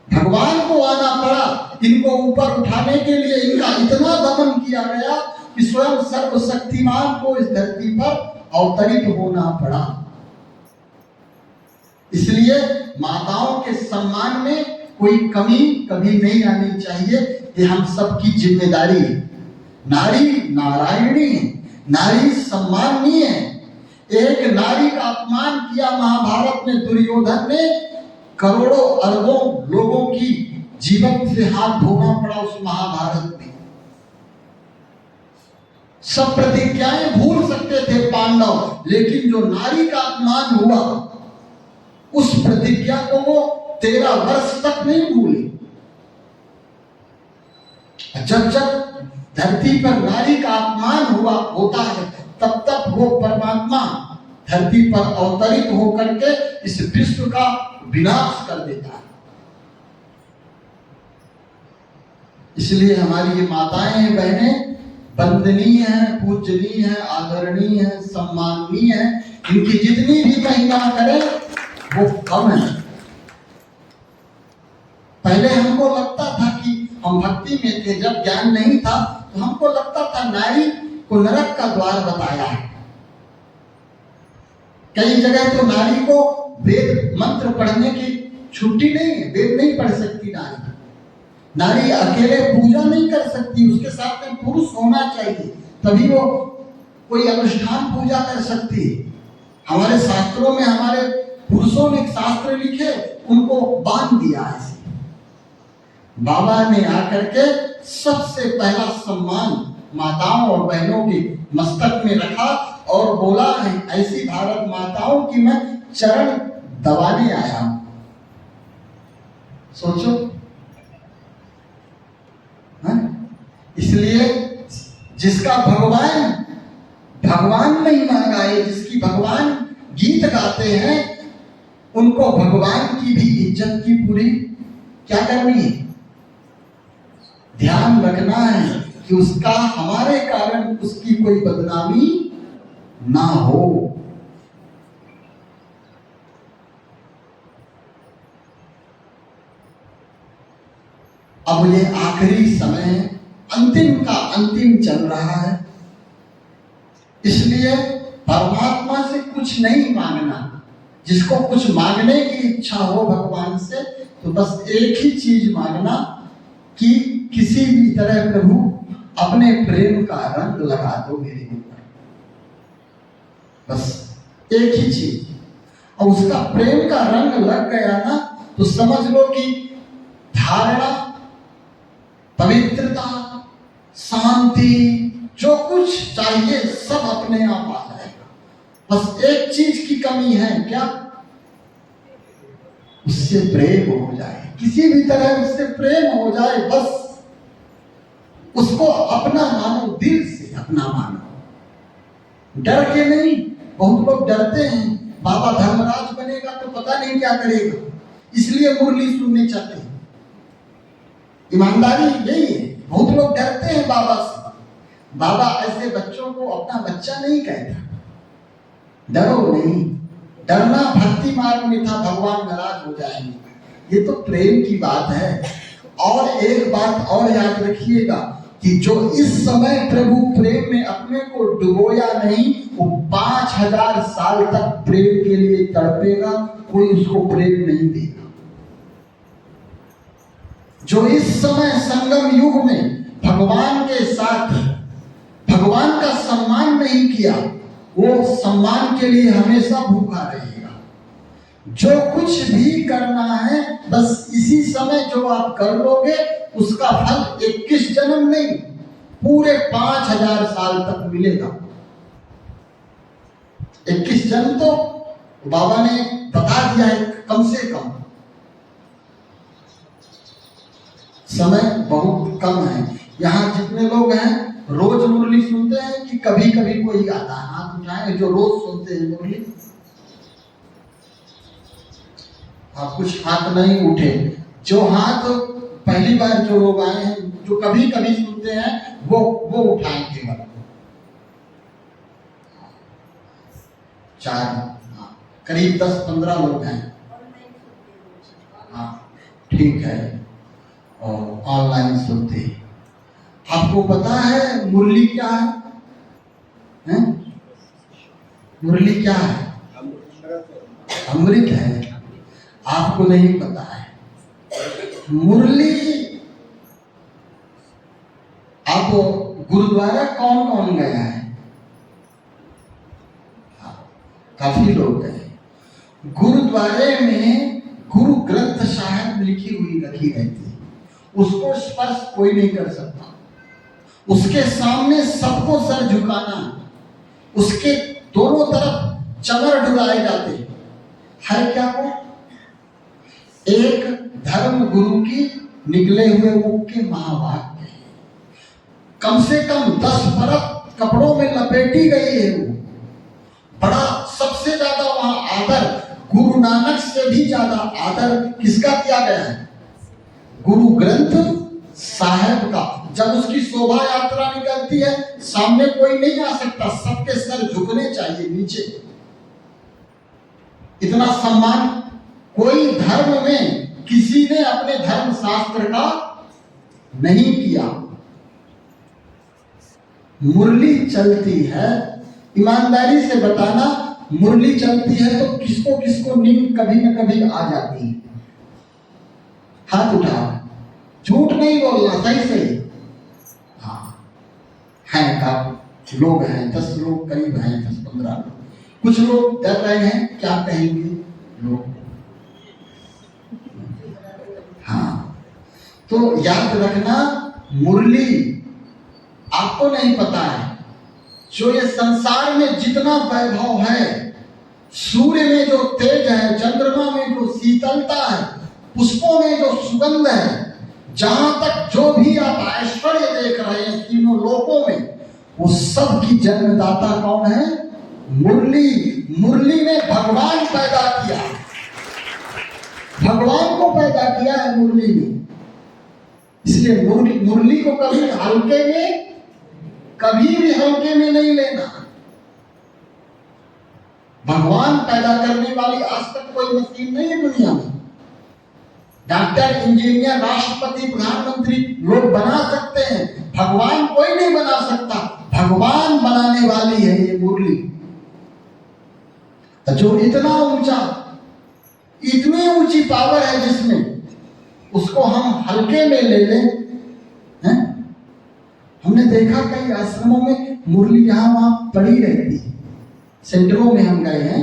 भगवान को आना पड़ा। इनको ऊपर उठाने के लिए इनका इतना दमन किया गया कि स्वयं सर्वशक्तिमान को इस धरती पर अवतरित होना पड़ा। इसलिए माताओं के सम्मान में कोई कमी कभी नहीं आनी चाहिए। ये हम सबकी जिम्मेदारी है। नारी नारायणी है, नारी सम्माननीय है। एक नारी का अपमान किया महाभारत में दुर्योधन ने, करोड़ों अरबों लोगों की जीवन से हाथ धोना पड़ा उस महाभारत में। सब प्रतिज्ञाएं भूल सकते थे पांडव, लेकिन जो नारी का अपमान हुआ उस प्रतिज्ञा को वो 13 वर्ष तक नहीं भूले। जब जब धरती पर नारी का अपमान होता है तब तक वो परमात्मा धरती पर अवतरित होकर के इस विश्व का विनाश कर देता है। इसलिए हमारी ये माताएं बहनें वंदनीय है, पूजनीय है, आदरणीय है, सम्माननीय है। इनकी जितनी भी महिमा करें वो कम है। पहले हमको लगता था कि हम भक्ति में थे, जब ज्ञान नहीं था तो हमको लगता था नारी को नरक का द्वार बताया है। कई जगह तो नारी को वेद मंत्र पढ़ने की छुट्टी नहीं है, वेद नहीं पढ़ सकती नारी। नारी अकेले पूजा नहीं कर सकती, उसके साथ में पुरुष होना चाहिए, तभी वो कोई अनुष्ठान पूजा कर सकती है। हमारे शास्त्रों में हमारे पुरुषों ने शास्त्र लिखे, उनको बांध दिया ऐसे। बाबा ने आकर के सबसे पहला सम्मान माताओं और बहनों के मस्तक में रखा और बोला है, ऐसी भारत माताओं की मैं चरण दबाने आया हूं। सोचो, इसलिए जिसका भगवान नहीं गाए, जिसकी भगवान गीत गाते हैं, उनको भगवान की भी इज्जत की पूरी क्या करनी है, ध्यान रखना है कि उसका हमारे कारण उसकी कोई बदनामी ना हो। अब ये आखिरी समय अंतिम का अंतिम चल रहा है, इसलिए परमात्मा से कुछ नहीं मांगना। जिसको कुछ मांगने की इच्छा हो भगवान से, तो बस एक ही चीज मांगना कि किसी भी तरह प्रभु अपने प्रेम का रंग लगा दो मेरे ऊपर, बस एक ही चीज। और उसका प्रेम का रंग लग गया ना, तो समझ लो कि धारणा, पवित्रता, शांति, जो कुछ चाहिए सब अपने आप आ जाएगा। बस एक चीज की कमी है, क्या? उससे प्रेम हो जाए, किसी भी तरह उससे प्रेम हो जाए, बस उसको अपना मानो, दिल से अपना मानो, डर के नहीं। बहुत लोग डरते हैं, बाबा धर्मराज बनेगा तो पता नहीं क्या करेगा, इसलिए मुरली सुनने चाहते हैं। ईमानदारी यही है, बहुत लोग डरते हैं बाबा से। बाबा ऐसे बच्चों को अपना बच्चा नहीं कहता। डरो नहीं, डरना भक्ति मार्ग में था, भगवान नाराज हो जाएंगे। ये तो प्रेम की बात है। और एक बात और याद रखिएगा कि जो इस समय प्रभु प्रेम में अपने को डुबोया नहीं, वो 5000 साल तक प्रेम के लिए तड़पेगा, कोई उसको प्रेम नहीं देगा। जो इस समय संगम युग में भगवान के साथ भगवान का सम्मान नहीं किया, वो सम्मान के लिए हमेशा भूखा रहेगा। जो कुछ भी करना है बस इसी समय जो आप कर लोगे, उसका फल 21 जन्म नहीं, पूरे 5000 साल तक मिलेगा। 21 जन्म तो बाबा ने बता दिया है, कम से कम समय बहुत कम है। यहाँ जितने लोग हैं रोज मुरली सुनते हैं कि कभी कभी कोई आता है? हाथ उठाएं जो रोज सुनते हैं मुरली। आप कुछ हाथ नहीं उठे। जो हाथ पहली बार जो लोग आए हैं, जो कभी कभी सुनते हैं, वो उठाएं केवल। 4 करीब 10-15 लोग हैं। हाँ ठीक है, और ऑनलाइन सुनते हैं। आपको पता है मुरली क्या है? हैं? मुरली क्या है? अमृत है। आपको नहीं पता है मुरली। आप गुरुद्वारा कौन कौन गया है? काफी लोग गए। गुरुद्वारे में गुरु ग्रंथ साहिब में लिखी हुई रखी रहती है, उसको स्पर्श कोई नहीं कर सकता, उसके सामने सबको सर झुकाना, उसके दोनों तरफ चमर डुलाए जाते है क्या वो? एक धर्म गुरु की निकले हुए मुख के महावाक्य, कम से कम 10 परत कपड़ों में लपेटी गई है वो। बड़ा सबसे ज्यादा वहां आदर, गुरु नानक से भी ज्यादा आदर किसका किया गया है? गुरु ग्रंथ साहिब का। जब उसकी शोभा यात्रा निकलती है, सामने कोई नहीं आ सकता, सबके सर झुकने चाहिए नीचे। इतना सम्मान कोई धर्म में किसी ने अपने धर्म शास्त्र का नहीं किया। मुरली चलती है, ईमानदारी से बताना, मुरली चलती है तो किसको किसको नींद कभी न कभी आ जाती है? हाथ उठा, झूठ नहीं बोलना, सही सही। हाँ हैं का लोग हैं, 10 लोग करीब हैं, 10-15 लोग। कुछ लोग डर रहे हैं क्या कहेंगे लोग। हाँ, तो याद रखना, मुरली आपको नहीं पता है, जो ये संसार में जितना वैभव है, सूर्य में जो तेज है, चंद्रमा में जो शीतलता है, पुष्पों में जो सुगंध है, जहां तक जो भी आप ऐश्वर्य देख रहे हैं तीनों लोकों में, वो सब की जन्मदाता कौन है? मुरली। मुरली ने भगवान पैदा किया, भगवान को पैदा किया है मुरली ने। इसलिए मुरली को कभी हल्के में, कभी भी हल्के में नहीं लेना। भगवान पैदा करने वाली आज तक कोई मशीन नहीं है दुनिया में। डॉक्टर, इंजीनियर, राष्ट्रपति, प्रधानमंत्री लोग बना सकते हैं, भगवान कोई नहीं बना सकता। भगवान बनाने वाली है ये मुरली। जो इतना ऊंचा, इतनी ऊंची पावर है जिसमें, उसको हम हल्के में ले लें हैं? हमने देखा कई आश्रमों में मुरली यहां वहां पड़ी रहती है, सेंटरों में हम गए हैं।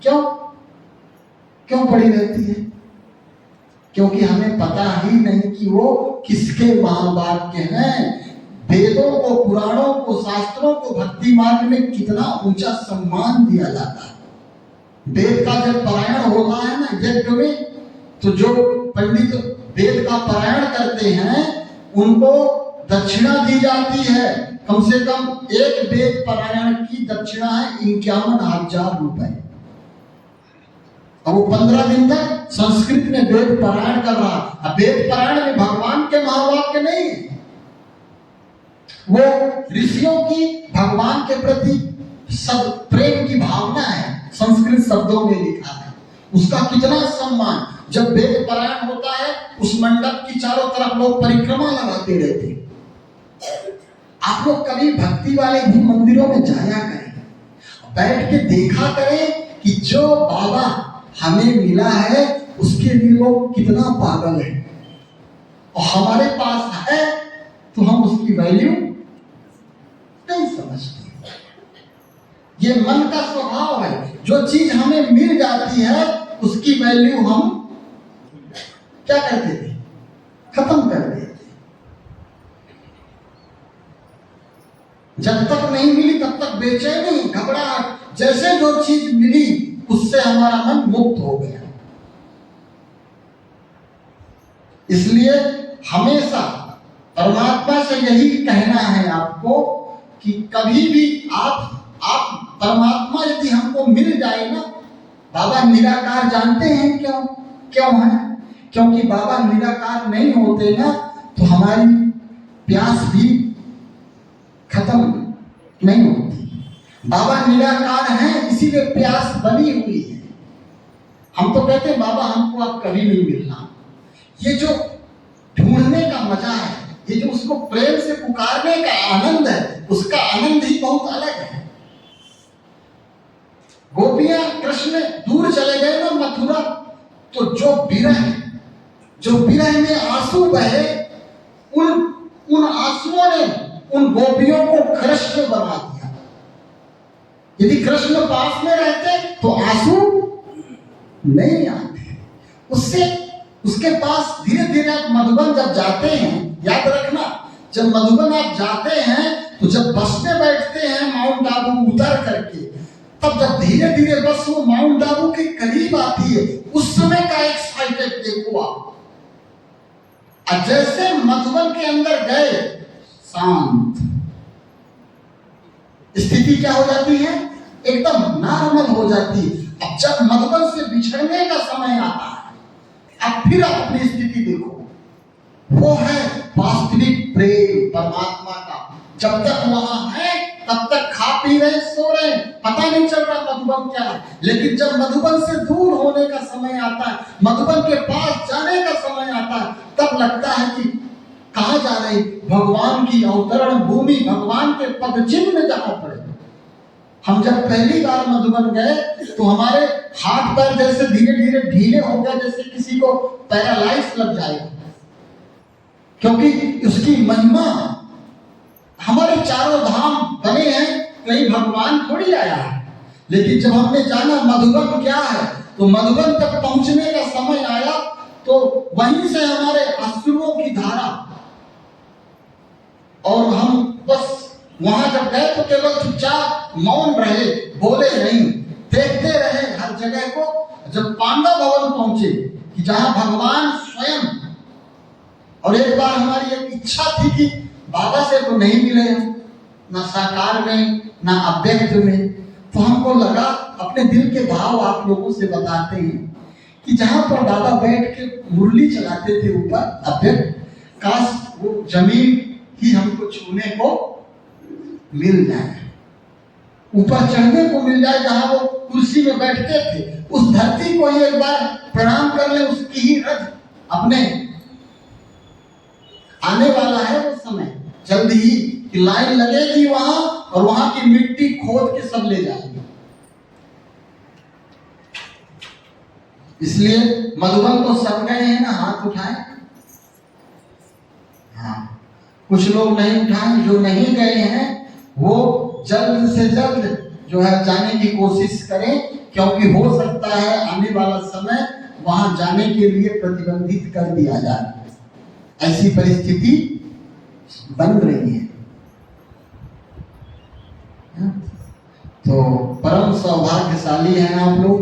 क्यों पड़ी रहती है? क्योंकि हमें पता ही नहीं कि वो किसके महावाक्य हैं। वेदों को, पुराणों को, शास्त्रों को भक्ति मार्ग में कितना ऊंचा सम्मान दिया जाता है। वेद का जब पारायण होता है ना यज्ञ में, तो जो पंडित वेद का पारायण करते हैं उनको दक्षिणा दी जाती है। कम से कम एक वेद पारायण की दक्षिणा है 51,000 रुपए। अब वो 15 दिन तक संस्कृत में वेद पारायण कर रहा। अब वेद पारायण में भगवान के महावाक्य नहीं है, वो ऋषियों की भगवान के प्रति सब प्रेम की भावना है, संस्कृत शब्दों में लिखा है। उसका कितना सम्मान। जब वेद पारायण होता है, उस मंडप की चारों तरफ लोग परिक्रमा लगाते रहते हैं। आप लोग कभी भक्ति वाले भी मंदिरों में जाया करें, बैठ के देखा करें कि जो बाबा हमें मिला है उसके लिए लोग कितना पागल है, और हमारे पास है तो हम उसकी वैल्यू नहीं समझते। ये मन का स्वभाव है, जो चीज हमें मिल जाती है उसकी वैल्यू हम क्या करते थे? खत्म कर देते। जब तक नहीं मिली तब तक बेचैनी, घबराहट। जैसे जो चीज मिली उससे हमारा मन मुक्त हो गया। इसलिए हमेशा परमात्मा से यही कहना है आपको कि कभी भी आप परमात्मा यदि हमको मिल जाए ना, बाबा निराकार जानते हैं क्यों है? क्योंकि बाबा निराकार नहीं होते ना तो हमारी प्यास भी खत्म नहीं होती। बाबा निराकार हैं इसीलिए प्यास बनी हुई है। हम तो कहते हैं बाबा हमको आप कभी नहीं मिलना। ये जो ढूंढने का मजा है, ये जो उसको प्रेम से पुकारने का आनंद है, उसका आनंद ही बहुत अलग है। गोपियां कृष्ण दूर चले गए ना मथुरा, तो जो विरह में आंसू बहे, उन आंसुओं ने उन गोपियों को कृष्ण बना दिया। यदि कृष्ण पास में रहते तो आंसू नहीं आते। उससे उसके पास धीरे धीरे आप मधुबन जब जाते हैं, याद रखना, जब मधुबन आप जाते हैं तो जब बस में बैठते हैं माउंट आबू उतर करके, तब जब धीरे धीरे बस वो माउंट आबू के करीब आती है, उस समय का एक्साइटेड देखो आप। और जैसे मधुबन के अंदर गए, शांत स्थिति क्या हो जाती है, एकदम नॉर्मल हो जाती है। अब जब मधुबन से बिछड़ने का समय आता है, अब फिर आप अपनी स्थिति देखो, वो है वास्तविक प्रेम परमात्मा का। जब तक वहां है तब तक खा पी रहे, सो रहे, पता नहीं चल रहा मधुबन क्या है। लेकिन जब मधुबन से दूर होने का समय आता है, मधुबन के पास जाने का समय आता है, तब लगता है कि कहाँ जा रही, भगवान की अवतरण भूमि, भगवान के पद चिन्ह जहां पड़े। हम जब पहली बार मधुबन गए तो हमारे हाथ पैर जैसे धीरे धीरे ढीले हो गए, जैसे किसी को पैरालाइज लग जाएगा, क्योंकि उसकी महिमा, हमारे चारों धाम बने हैं, कहीं भगवान थोड़ी आया है। लेकिन जब हमने जाना मधुबन क्या है, तो मधुबन तक पहुंचने का समय आया, तो वहीं से हमारे अश्रुओं की धारा, और हम बस वहां जब गए तो केवल चुपचाप मौन रहे, बोले नहीं, देखते रहे हर जगह को। जब पांडव भवन पहुंचे कि जहां भगवान स्वयं, और एक बार हमारी एक इच्छा थी कि बाबा से तो नहीं मिले हम, ना साकार में ना अव्यक्त में, तो हमको लगा अपने दिल के भाव आप लोगों से बताते हैं कि जहां पर बाबा बैठ के मुरली चलाते थे ऊपर अव्यक्त, काश वो जमीन ही हमको छूने को मिल जाए, ऊपर चढ़ने को मिल जाए, जहां वो कुर्सी में बैठते थे, उस धरती को ही एक बार प्रणाम कर ले। उसकी ही रथ अपने आने वाला है वो समय, जल्द ही कि लाइन लगेगी वहां, और वहां की मिट्टी खोद के सब ले जाएंगे। इसलिए मधुबन तो सब गए हैं ना, हाथ उठाए। हाँ, कुछ लोग नहीं उठाए, जो नहीं गए हैं वो जल्द से जल्द जो है जाने की कोशिश करें, क्योंकि हो सकता है आने वाला समय वहां जाने के लिए प्रतिबंधित कर दिया जाए, ऐसी परिस्थिति बन रही है। तो परम सौभाग्यशाली हैं आप लोग,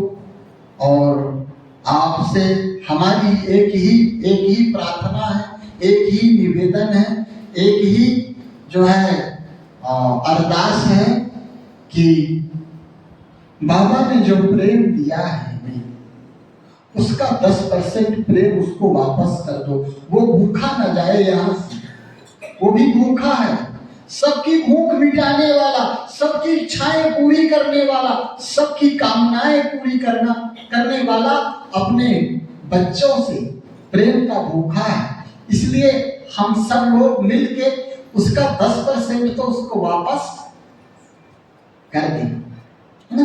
और आपसे हमारी एक ही प्रार्थना है, एक ही निवेदन है, एक ही जो है अरदास है कि बाबा ने जो प्रेम दिया है हमें, उसका 10% प्रेम उसको वापस कर दो। वो भूखा न जाए यहाँ से, वो भी भूखा है, सबकी भूख मिटाने वाला, सबकी इच्छाएं पूरी करने वाला, सबकी कामनाएं पूरी करने वाला अपने बच्चों से प्रेम का भूखा है। इसलिए हम सब लोग मिलके उसका 10% तो उसको वापस कर दें, है ना।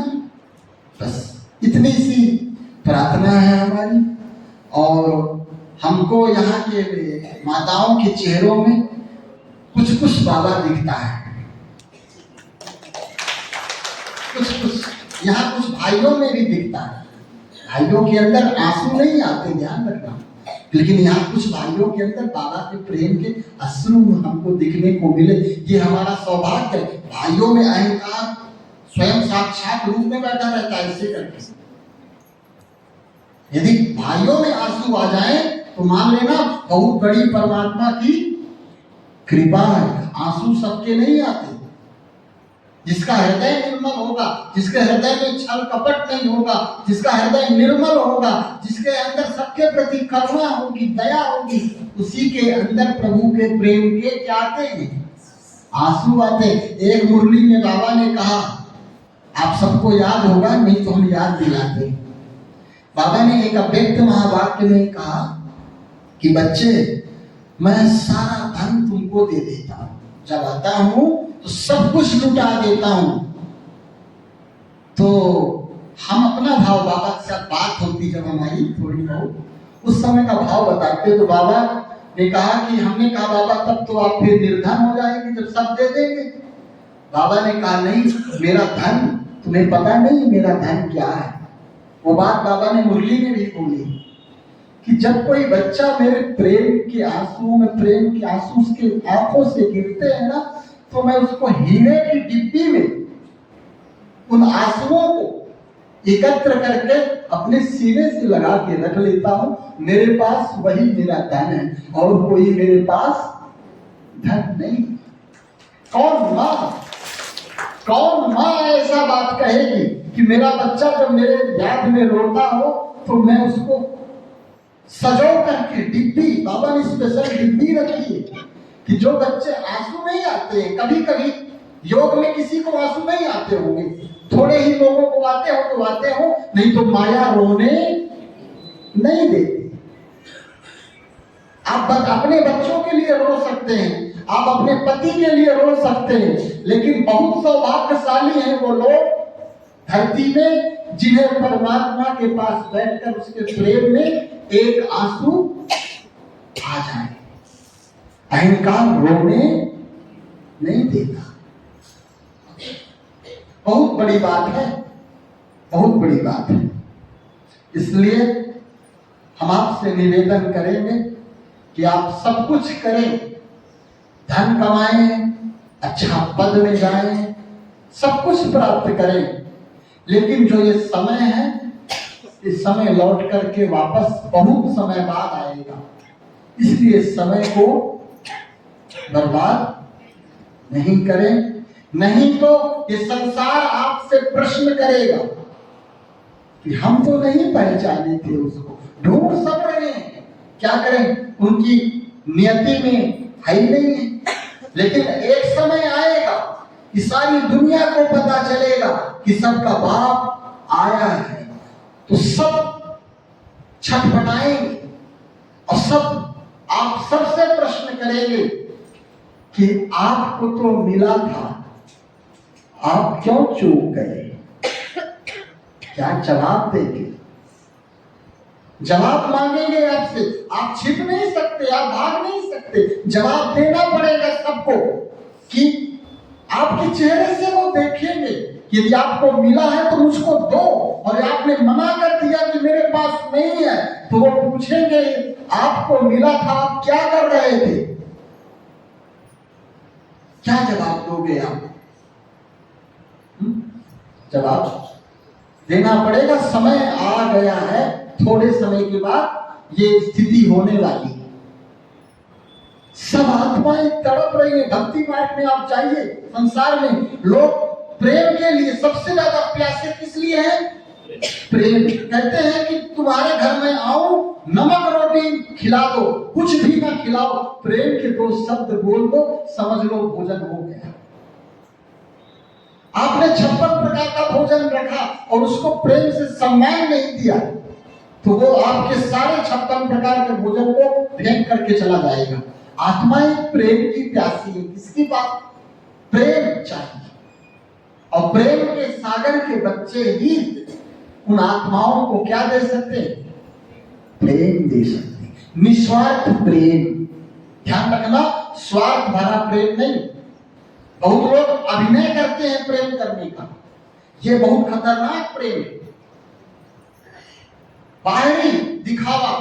बस इतनी सी प्रार्थना है हमारी। और हमको यहाँ के माताओं के चेहरों में कुछ कुछ बाबा दिखता है, कुछ यहाँ कुछ भाइयों में भी दिखता है। भाइयों के अंदर आंसू नहीं आते, ध्यान रखना, लेकिन यहाँ कुछ भाइयों के अंदर बाबा के प्रेम के अश्रु हमको दिखने को मिले। ये हमारा सौभाग्य है। भाइयों में अहंकार स्वयं साक्षात रूप में बैठा रहता है, ऐसे करके। यदि भाइयों में आंसू आ जाए तो मान लेना बहुत बड़ी परमात्मा की कृपा है। आंसू सबके नहीं आते। जिसका हृदय निर्मल होगा, जिसके हृदय में छल कपट नहीं होगा, जिसका हृदय निर्मल होगा, जिसके अंदर सबके प्रति करुणा होगी, दया होगी, उसी के अंदर प्रभु के प्रेम के क्या आते हैं, आंसू आते। एक मुरली में बाबा ने कहा, आप सबको याद होगा, नहीं तो हम याद दिलाते। बाबा ने एक अव्यक्त महावाक्य में कहा कि बच्चे, मैं सारा धन तुमको दे देता हूं, जब आता हूं तो सब कुछ लुटा देता हूं। तो हम अपना भाव, बाबा के साथ बात होती जब हमारी थोड़ी बहुत, उस समय का भाव बताते, तो बाबा ने कहा कि हमने कहा बाबा तब तो आप फिर निर्धन हो जाएंगे जब सब दे देंगे। बाबा ने कहा नहीं, मेरा धन तुम्हें पता नहीं मेरा धन क्या है। वो बात बाबा ने मुरली में भी बोली कि जब कोई बच्चा मेरे प्रेम के आंसू उसके आंखों से गिरते हैं ना, तो मैं उसको हीरे की डिब्बी में उन आंसुओं को एकत्र करके अपने सीने से लगा के रख लेता हूं। मेरे पास वही मेरा धन है और कोई मेरे पास धन नहीं। कौन माँ ऐसा बात कहेगी कि मेरा बच्चा जब मेरे याद में रोता हो तो मैं उसको सजो करके डिब्बी, बाबा ने स्पेशल डिब्बी रखी है कि जो बच्चे आंसू नहीं आते हैं, कभी कभी योग में किसी को आंसू नहीं आते होंगे, थोड़े ही लोगों को आते हो, नहीं तो माया रोने नहीं देती। आप अपने बच्चों के लिए रो सकते हैं, आप अपने पति के लिए रो सकते हैं, लेकिन बहुत सौभाग्यशाली हैं वो लोग धरती में जिन्हें परमात्मा के पास बैठकर उसके प्रेम में एक आंसू आ जाए। अहंकार रोने नहीं देता। बहुत बड़ी बात है, बहुत बड़ी बात है। इसलिए हम आपसे निवेदन करेंगे कि आप सब कुछ करें, धन कमाएं, अच्छा पद में जाएं, सब कुछ प्राप्त करें, लेकिन जो ये समय है, इस समय लौट करके वापस बहुत समय बाद आएगा। इसलिए समय को बर्बाद नहीं करें, नहीं तो ये संसार आपसे प्रश्न करेगा कि हम तो नहीं पहचाने थे उसको, ढूंढ सब रहे हैं, क्या करें, उनकी नियति में है ही नहीं है। लेकिन एक समय आएगा कि सारी दुनिया को पता चलेगा कि सबका बाप आया है, तो सब छटपटाएंगे और सब आप सबसे प्रश्न करेंगे कि आपको तो मिला था, आप क्यों चूक गए? क्या जवाब देंगे? जवाब मांगेंगे आपसे, आप छिप नहीं सकते, आप भाग नहीं सकते, जवाब देना पड़ेगा सबको कि आपके चेहरे से वो देखेंगे। यदि आपको मिला है तो मुझको दो, और आपने मना कर दिया कि मेरे पास नहीं है, तो वो पूछेंगे आपको मिला था, आप क्या कर रहे थे? क्या जवाब दोगे आप? जवाब देना पड़ेगा। समय आ गया है, थोड़े समय के बाद ये स्थिति होने वाली है। सब आत्माएं तड़प रही है। भक्ति मार्ग में आप जाइए, संसार में लोग प्रेम के लिए सबसे ज्यादा प्यासे किस लिए हैं? प्रेम। कहते हैं कि तुम्हारे घर में आऊं, नमक रोटी खिला दो, कुछ भी ना खिलाओ, प्रेम के दो शब्द बोल दो, समझ लो भोजन हो गया। आपने 56 प्रकार का भोजन रखा और उसको प्रेम से सम्मान नहीं दिया, तो वो आपके सारे 56 प्रकार के भोजन को फेंक करके चला जाएगा। आत्माएं प्रेम की प्यासी है। किसकी बात? प्रेम चाहिए, और प्रेम के सागर के बच्चे ही उन आत्माओं को क्या दे सकते? प्रेम दे सकते, निस्वार्थ प्रेम। ध्यान रखना, स्वार्थ भरा प्रेम नहीं। बहुत लोग अभिनय करते हैं प्रेम करने का, ये बहुत खतरनाक प्रेम है। बाहरी दिखावा,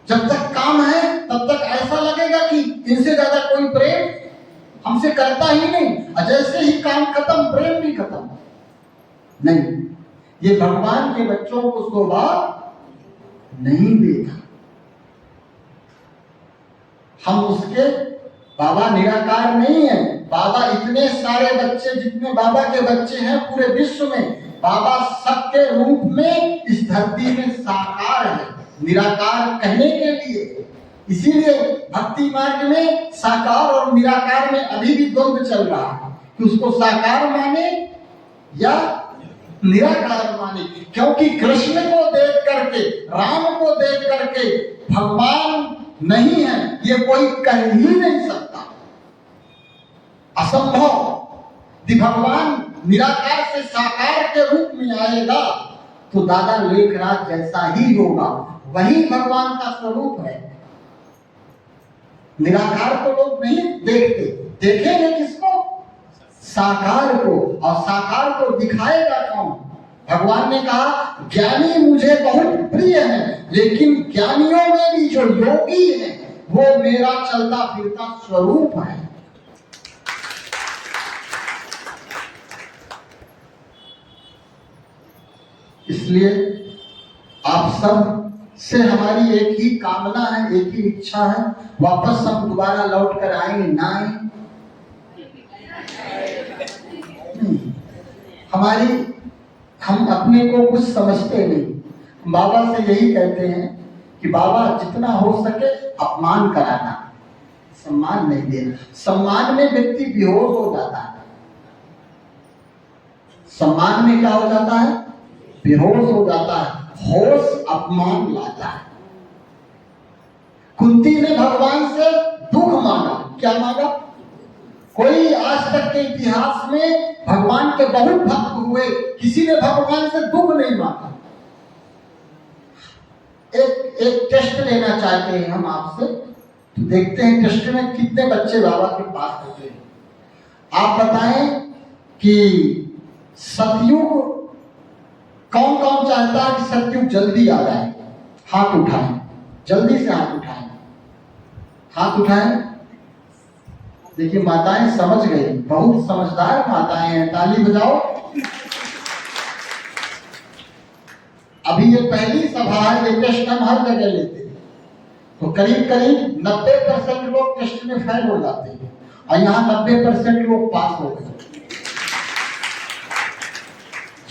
जब तक काम है तब तक ऐसा लगेगा कि इनसे ज्यादा कोई प्रेम हमसे करता ही नहीं, और जैसे ही काम खत्म, प्रेम भी खत्म। नहीं, ये भगवान के बच्चों को शोभा नहीं देगा। हम उसके बाबा निराकार नहीं है। बाबा इतने सारे बच्चे, जितने बाबा के बच्चे हैं पूरे विश्व में, बाबा सबके रूप में इस धरती में साकार है, निराकार कहने के लिए। इसीलिए भक्ति मार्ग में साकार और निराकार में अभी भी द्वंद्व चल रहा है कि उसको साकार माने या निराकार माने, क्योंकि कृष्ण को देख करके, राम को देख करके भगवान नहीं है ये कोई कह ही नहीं सकता, असंभव। यदि भगवान निराकार से साकार के रूप में आएगा तो दादा लेखराज जैसा ही होगा, वही भगवान का स्वरूप है। निराकार को लोग नहीं देखते, देखेंगे किसको? साकार को। और साकार को दिखाएगा कौन? भगवान ने कहा ज्ञानी मुझे बहुत प्रिय है, लेकिन ज्ञानियों में भी जो योगी है वो मेरा चलता फिरता स्वरूप है। इसलिए आप सब से हमारी एक ही कामना है, एक ही इच्छा है, वापस हम दोबारा लौट कर आएंगे ना आए। हम अपने को कुछ समझते नहीं। बाबा से यही कहते हैं कि बाबा जितना हो सके अपमान कराना, सम्मान नहीं देना। सम्मान में व्यक्ति बेहोश हो जाता है। सम्मान में क्या हो जाता है? बेहोश हो जाता है। होश अपमान लाता है। कुंती ने भगवान से दुख मांगा। क्या मांगा? कोई आज तक के इतिहास में भगवान के बहुत भक्त हुए, किसी ने भगवान से दुख नहीं मांगा। एक टेस्ट लेना चाहते हैं हम आपसे, तो देखते हैं टेस्ट में कितने बच्चे बाबा के पास होते हैं। आप बताएं कि सतयुग कौन कौन चाहता है कि सतयुग जल्दी आ जाए? हाथ उठाएं, जल्दी से हाथ उठाएं, हाथ उठाएं। देखिए माताएं समझ गई, बहुत समझदार माताएं हैं, ताली बजाओ। अभी ये पहली सभा है, ये टेस्ट हम हर जगह लेते हैं, तो करीब करीब 90% लोग टेस्ट में फेल हो जाते हैं और यहाँ 90% लोग पास हो गए।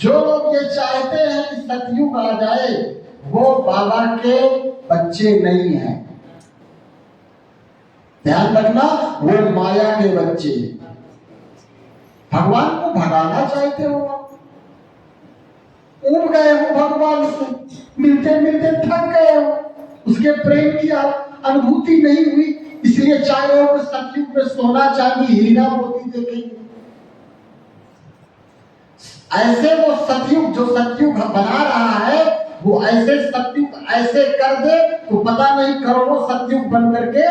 जो लोग ये चाहते हैं कि सतयुग आ जाए वो बाबा के बच्चे नहीं हैं। ध्यान रखना, वो माया के बच्चे। भगवान को भगाना चाहते हो, उब गए हो भगवान से, मिलते मिलते थक गए हो, उसके प्रेम की अनुभूति नहीं हुई, इसलिए चाहे हो सतयुग में सोना चांदी हीरा मोती देखेंगे। ऐसे वो सतयुग जो सतयुग बना रहा है वो ऐसे सतयुग ऐसे कर दे तो पता नहीं करोड़ों सतयुग बन करके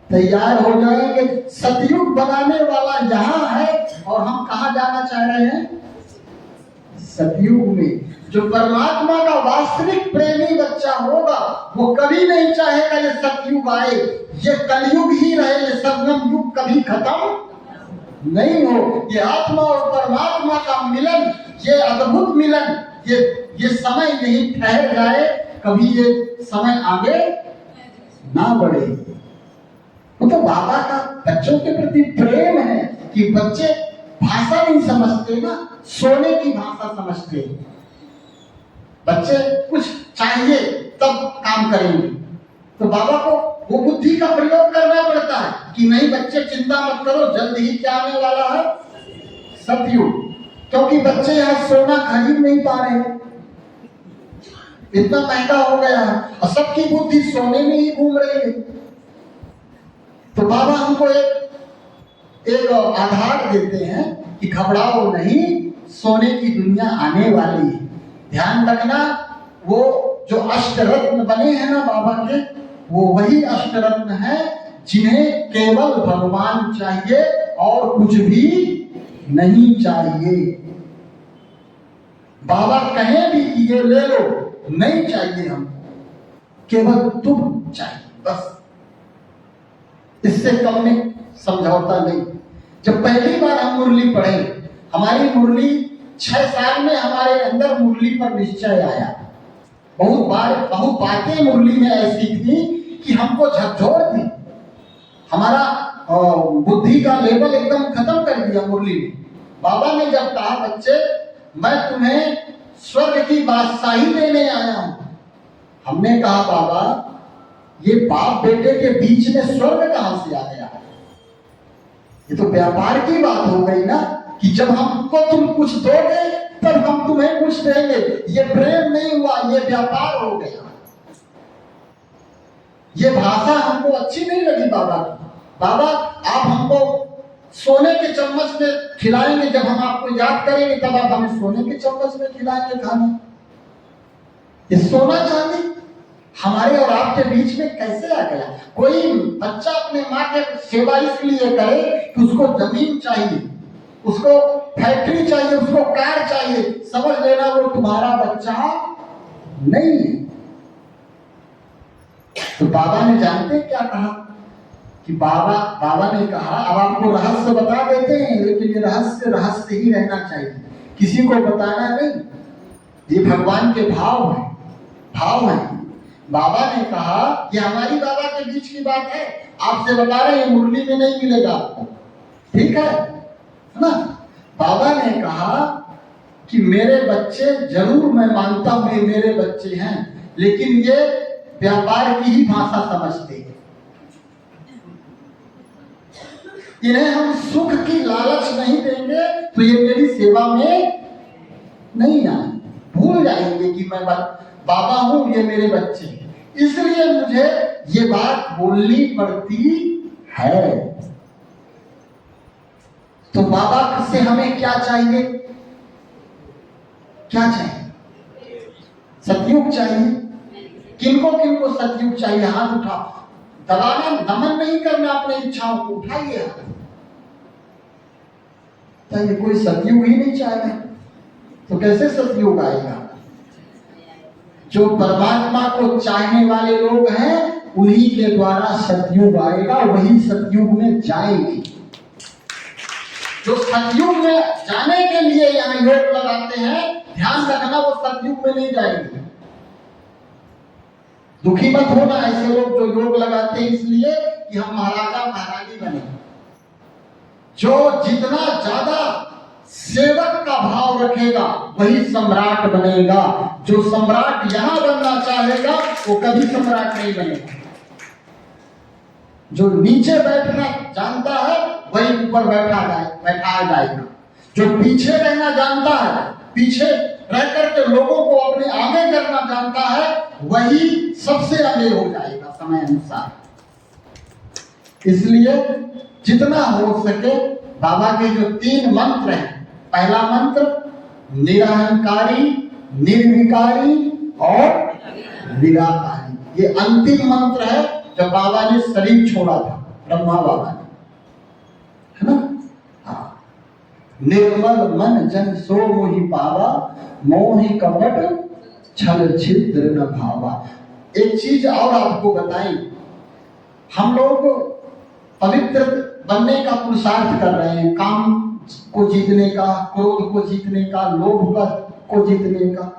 तैयार हो जाएंगे। सतयुग बनाने वाला यहाँ है और हम कहाँ जाना चाह रहे हैं? सतयुग में। जो परमात्मा का वास्तविक प्रेमी बच्चा होगा वो कभी नहीं चाहेगा ये सतयुग आए, ये कलयुग ही रहे, ये संगम युग कभी खत्म नहीं हो। ये आत्मा और परमात्मा का मिलन, ये अद्भुत मिलन, ये समय नहीं ठहर जाए, कभी ये समय आगे ना बढ़े। वो तो बाबा का बच्चों के प्रति प्रेम है कि बच्चे भाषा नहीं समझते ना, सोने की भाषा समझते हैं। बच्चे कुछ चाहिए तब काम करेंगे, तो बाबा को वो बुद्धि का प्रयोग करना पड़ता है कि नहीं बच्चे चिंता मत करो, जल्द ही क्या आने वाला है? सतयुग। क्योंकि बच्चे यहाँ सोना खरीद नहीं पा रहे हैं, इतना महंगा हो गया है और सबकी बुद्धि सोने में ही घूम रही है। तो बाबा हमको एक आधार देते हैं कि घबराओ नहीं, सोने की दुनिया आने वाली है। ध्यान रखना, वो जो अष्टरत्न बने हैं ना बाबा के, वो वही अष्टरत्न है जिन्हें केवल भगवान चाहिए और कुछ भी नहीं चाहिए। बाबा कहें भी कि ये ले लो, नहीं चाहिए हमको, केवल तुम चाहिए बस, इससे कम में समझौता नहीं। जब पहली बार हम मुरली पढ़े, हमारी मुरली 6 साल में हमारे अंदर मुरली पर निश्चय आया। बहुत बातें मुरली में ऐसी थी कि हमको झकझोर दी, हमारा बुद्धि का लेवल एकदम खत्म कर दिया मुरली में। बाबा ने जब कहा बच्चे मैं तुम्हें स्वर्ग की बादशाही देने आया हूं, हमने कहा बाबा ये बाप बेटे के बीच में स्वर्ग कहां से आ गया? ये तो व्यापार की बात हो गई ना, कि जब हमको तुम कुछ दोगे तब हम तुम्हें कुछ देंगे। ये प्रेम नहीं हुआ, ये व्यापार हो गया। ये भाषा हमको अच्छी नहीं लगी बाबा की। बाबा आप हमको सोने के चम्मच में खिलाएंगे, जब हम आपको याद करेंगे तब आप हमें सोने के चम्मच में खिलाएंगे खाना। ये सोना चांदी हमारे और आपके बीच में कैसे आ गया? कोई बच्चा अपने माँ के सेवा इसलिए करे कि उसको जमीन चाहिए, उसको फैक्ट्री चाहिए, उसको कार चाहिए, समझ लेना वो तुम्हारा बच्चा नहीं है। तो बाबा ने जानते क्या कहा कि बाबा ने कहा, अब आपको रहस्य बता देते हैं, लेकिन ये रहस्य ही रहना चाहिए, किसी को बताना नहीं। ये भगवान के भाव है। बाबा ने कहा कि हमारी बाबा के बीच की बात है, आपसे बता रहे हैं, मुरली में नहीं मिलेगा आपको, ठीक है ना। बाबा ने कहा कि मेरे बच्चे, जरूर मैं मानता हूं ये मेरे बच्चे हैं, लेकिन ये व्यापार की ही भाषा समझते हैं। इन्हें हम सुख की लालच नहीं देंगे तो ये मेरी सेवा में नहीं आए, भूल जाएंगे कि मैं बाबा हूं, ये मेरे बच्चे हैं। इसलिए मुझे ये बात बोलनी पड़ती है। तो बाबा से हमें क्या चाहिए? क्या चाहिए? सतयुग चाहिए। किनको किनको सतयुग चाहिए? हाथ उठा, दबाना, नमन नहीं करना अपने इच्छाओं को, उठाइए हाथ। ये कोई सतयुग ही नहीं चाहेगा तो कैसे सतयुग आएगा? जो परमात्मा को चाहने वाले लोग हैं उन्हीं के द्वारा सतयुग आएगा, वही सतयुग में जाएंगे। जो सतयुग में जाने के लिए यहाँ योग लगाते हैं, ध्यान रखना वो सतयुग में नहीं जाएंगे। दुखी मत होना ऐसे लोग जो योग लगाते हैं इसलिए कि हम महाराजा महारानी बने। जो जितना ज्यादा सेवक का भाव रखेगा वही सम्राट बनेगा। जो सम्राट यहाँ बनना चाहेगा वो कभी सम्राट नहीं बनेगा। जो नीचे बैठना जानता है वही ऊपर बैठाया जाएगा। जो पीछे रहना जानता है, पीछे रह करके लोगों को अपने आगे करना जानता है, वही सबसे आगे हो जाएगा समय अनुसार। इसलिए जितना हो सके बाबा के जो 3 मंत्र हैं, पहला मंत्र निरहंकारी, निर्विकारी और निराकारी, ये अंतिम मंत्र है जब बाबा ने शरीर छोड़ा था, ब्रह्मा बाबा ने, है ना। हाँ, निर्मल मन जन सो मोहि पावा, मोहि कपट छल छिद्र न भावा। एक चीज और आपको बताएं, हम लोग पवित्र बनने का पुरुषार्थ कर रहे हैं, काम को जीतने का, क्रोध को जीतने का, लोभ को जीतने का।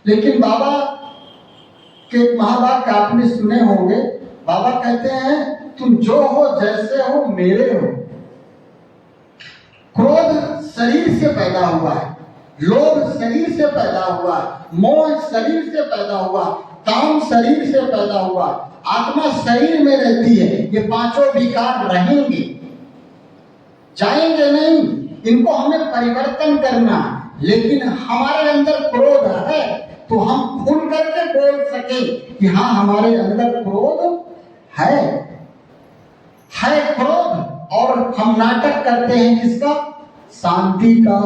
लेकिन बाबा के महावाक्य आपने सुने होंगे, बाबा कहते हैं तुम जो हो जैसे हो मेरे हो। क्रोध शरीर से पैदा हुआ है, लोभ शरीर से पैदा हुआ है, मोह शरीर से पैदा हुआ, काम शरीर से पैदा हुआ, आत्मा शरीर में रहती है। ये 5 विकार रहेंगे, जाएंगे नहीं, इनको हमें परिवर्तन करना। लेकिन हमारे अंदर क्रोध है तो हम खुल करके बोल सके कि हाँ हमारे अंदर क्रोध है क्रोध, और हम नाटक करते हैं किसका? शांति का।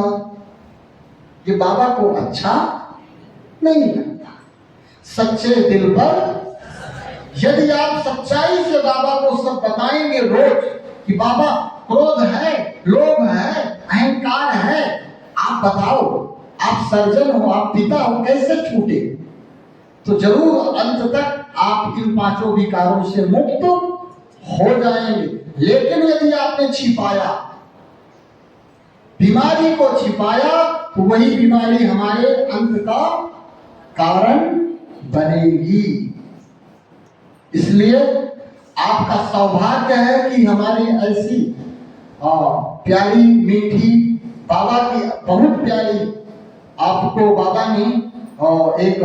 ये बाबा को अच्छा नहीं लगता। सच्चे दिल पर यदि आप सच्चाई से बाबा को सब बताएंगे रोज कि बाबा क्रोध है, लोभ है, अहंकार है, आप बताओ, आप सर्जन हो, आप पिता हो, कैसे छूटे? तो जरूर अंत तक आप इन 5 विकारों से मुक्त हो जाएंगे। लेकिन यदि आपने छिपाया, बीमारी को छिपाया, तो वही बीमारी हमारे अंत का कारण बनेगी। इसलिए आपका सौभाग्य है कि हमारी ऐसी प्यारी मीठी बाबा की, बहुत प्यारी आपको बाबा ने एक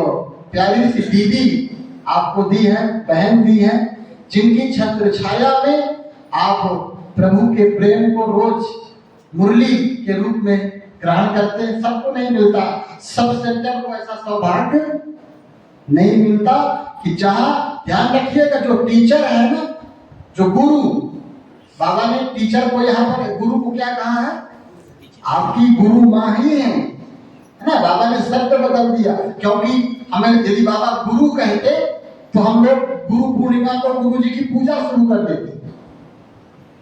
प्यारी सी दीदी आपको दी है, बहन दी है, जिनकी छत्र छाया में आप प्रभु के प्रेम को रोज मुरली के रूप में ग्रहण करते हैं। सबको नहीं मिलता, सब सेंटर को ऐसा सौभाग्य नहीं मिलता कि जहां, ध्यान रखिएगा, जो टीचर है ना, जो गुरु, बाबा ने टीचर को यहाँ पर, गुरु को क्या कहा है? आपकी गुरु माँ ही है ना। बाबा ने शब्द बदल दिया, क्योंकि हमें यदि बाबा गुरु कहते तो हम लोग गुरु पूर्णिमा को गुरु जी की पूजा शुरू कर देते,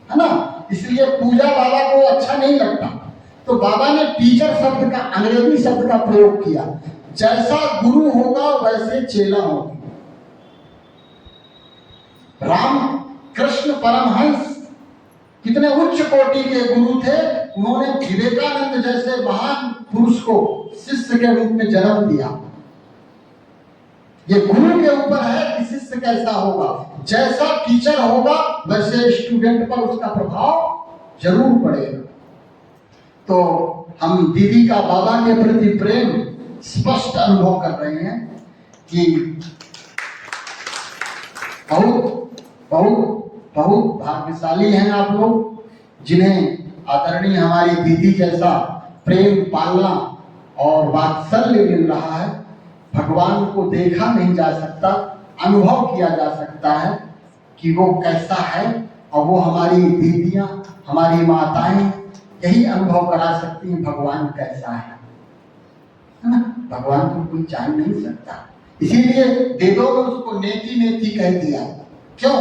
है ना। इसलिए पूजा बाबा को अच्छा नहीं लगता। बाबा ने टीचर शब्द का, अंग्रेजी शब्द का प्रयोग किया। जैसा गुरु होगा वैसे चेला होगा। राम कृष्ण परमहंस कितने उच्च कोटि के गुरु थे। उन्होंने विवेकानंद जैसे महान पुरुष को शिष्य के रूप में जन्म दिया। ये गुरु के ऊपर है कि शिष्य कैसा होगा। जैसा टीचर होगा वैसे स्टूडेंट पर उसका प्रभाव जरूर पड़ेगा। तो हम दीदी का बाबा के प्रति प्रेम स्पष्ट अनुभव कर रहे हैं कि बहुत भाग्यशाली हैं आप लोग, जिन्हें आदरणीय हमारी दीदी जैसा प्रेम पालना और वात्सल्य मिल रहा है। भगवान को देखा नहीं जा सकता, अनुभव किया जा सकता है कि वो कैसा है, और वो हमारी दीदियां, हमारी माताएं यही अनुभव करा सकती हैं भगवान कैसा है ना। भगवान को कोई जान नहीं सकता, इसीलिए वेदों में उसको नेति नेति कह दिया। क्यों?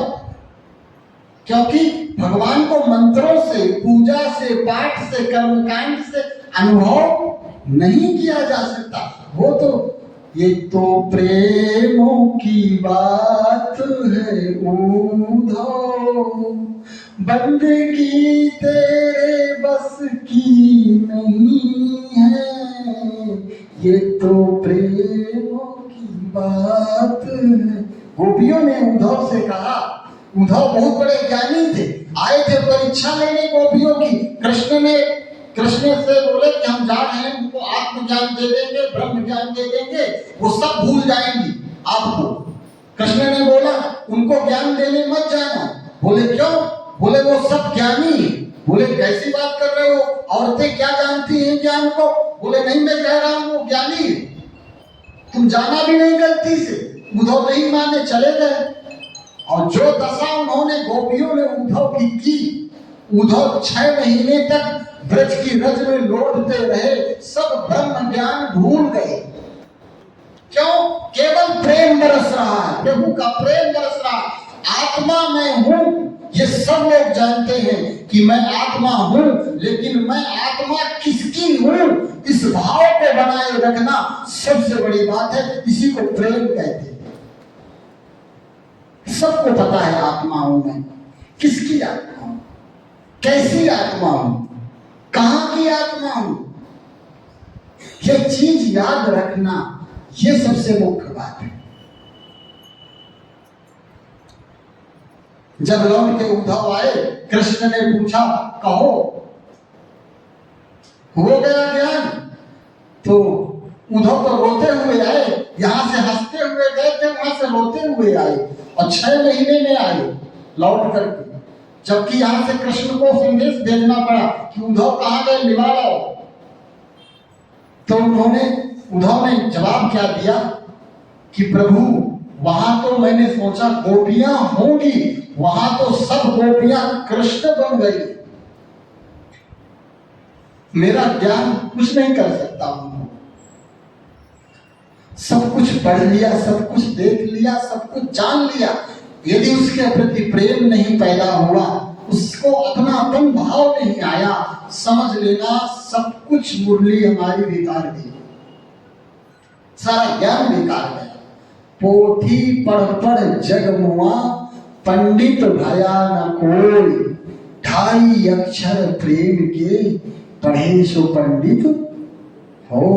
क्योंकि भगवान को मंत्रों से, पूजा से, पाठ से, कर्मकांड से अनुभव नहीं किया जा सकता। वो तो ये तो प्रेमों की बात है उद्धव, बंदगी तेरे बस की नहीं है, ये तो प्रेमों की बात है। गोपियों ने उद्धव से कहा, उद्धव बहुत बड़े ज्ञानी थे, आए थे परीक्षा लेने गोपियों की। कृष्ण से बोले कि हम जा रहे हैं, उनको आत्मज्ञान दे देंगे, ब्रह्म ज्ञान दे देंगे, वो सब भूल जाएंगी आपको। कृष्ण ने बोला उनको ज्ञान देने मत जाना। बोले क्यों? बोले वो सब ज्ञानी है। बोले कैसी बात कर रहे हो, औरतें क्या जानती हैं ज्ञान को? बोले नहीं, मैं कह रहा हूँ वो ज्ञानी है, तुम जाना भी नहीं गलती से। उद्धव नहीं माने, चले गए। और जो दशा उन्होंने गोपियों ने उद्धव की, उद्धव 6 महीने तक ब्रज की रज में लौटते रहे, सब ब्रह्म ज्ञान भूल गए। क्यों? केवल प्रेम बरस रहा है, प्रभु का प्रेम बरस रहा है। आत्मा मैं हूं, ये सब लोग जानते हैं कि मैं आत्मा हूं, लेकिन मैं आत्मा किसकी हूं, इस भाव को बनाए रखना सबसे बड़ी बात है। इसी को प्रेम कहते हैं। सबको पता है आत्मा हूं मैं, किसकी आत्मा हूं, कैसी आत्मा हूं, कहां की आत्मा हूं, ये चीज याद रखना, ये सबसे मुख्य बात है। जब लौट के उद्धव आए, कृष्ण ने पूछा कहो हो गया ज्ञान? तो उद्धव तो रोते हुए आए, यहां से हंसते हुए गए थे, वहां से रोते हुए आए, और 6 महीने में आए लौट करके। जबकि यहां से कृष्ण को संदेश भेजना पड़ा कि उद्धव कहां गए, लिवा लाओ। तो उद्धव ने जवाब क्या दिया कि प्रभु वहां तो मैंने सोचा गोपियां होंगी, वहां तो सब गोपियां कृष्ण बन गई, मेरा ज्ञान कुछ नहीं कर सकता हूं। सब कुछ पढ़ लिया, सब कुछ देख लिया, सब कुछ जान लिया, यदि उसके प्रति प्रेम नहीं पैदा हुआ, उसको अपनापन भाव नहीं आया, समझ लेना सब कुछ मुरली हमारी बेकार गई, सारा ज्ञान बेकार गया। पोथी पढ़ पढ़ जग मुआ, पंडित भया न कोई, 2.5 अक्षर प्रेम के, पढ़े सो पंडित हो।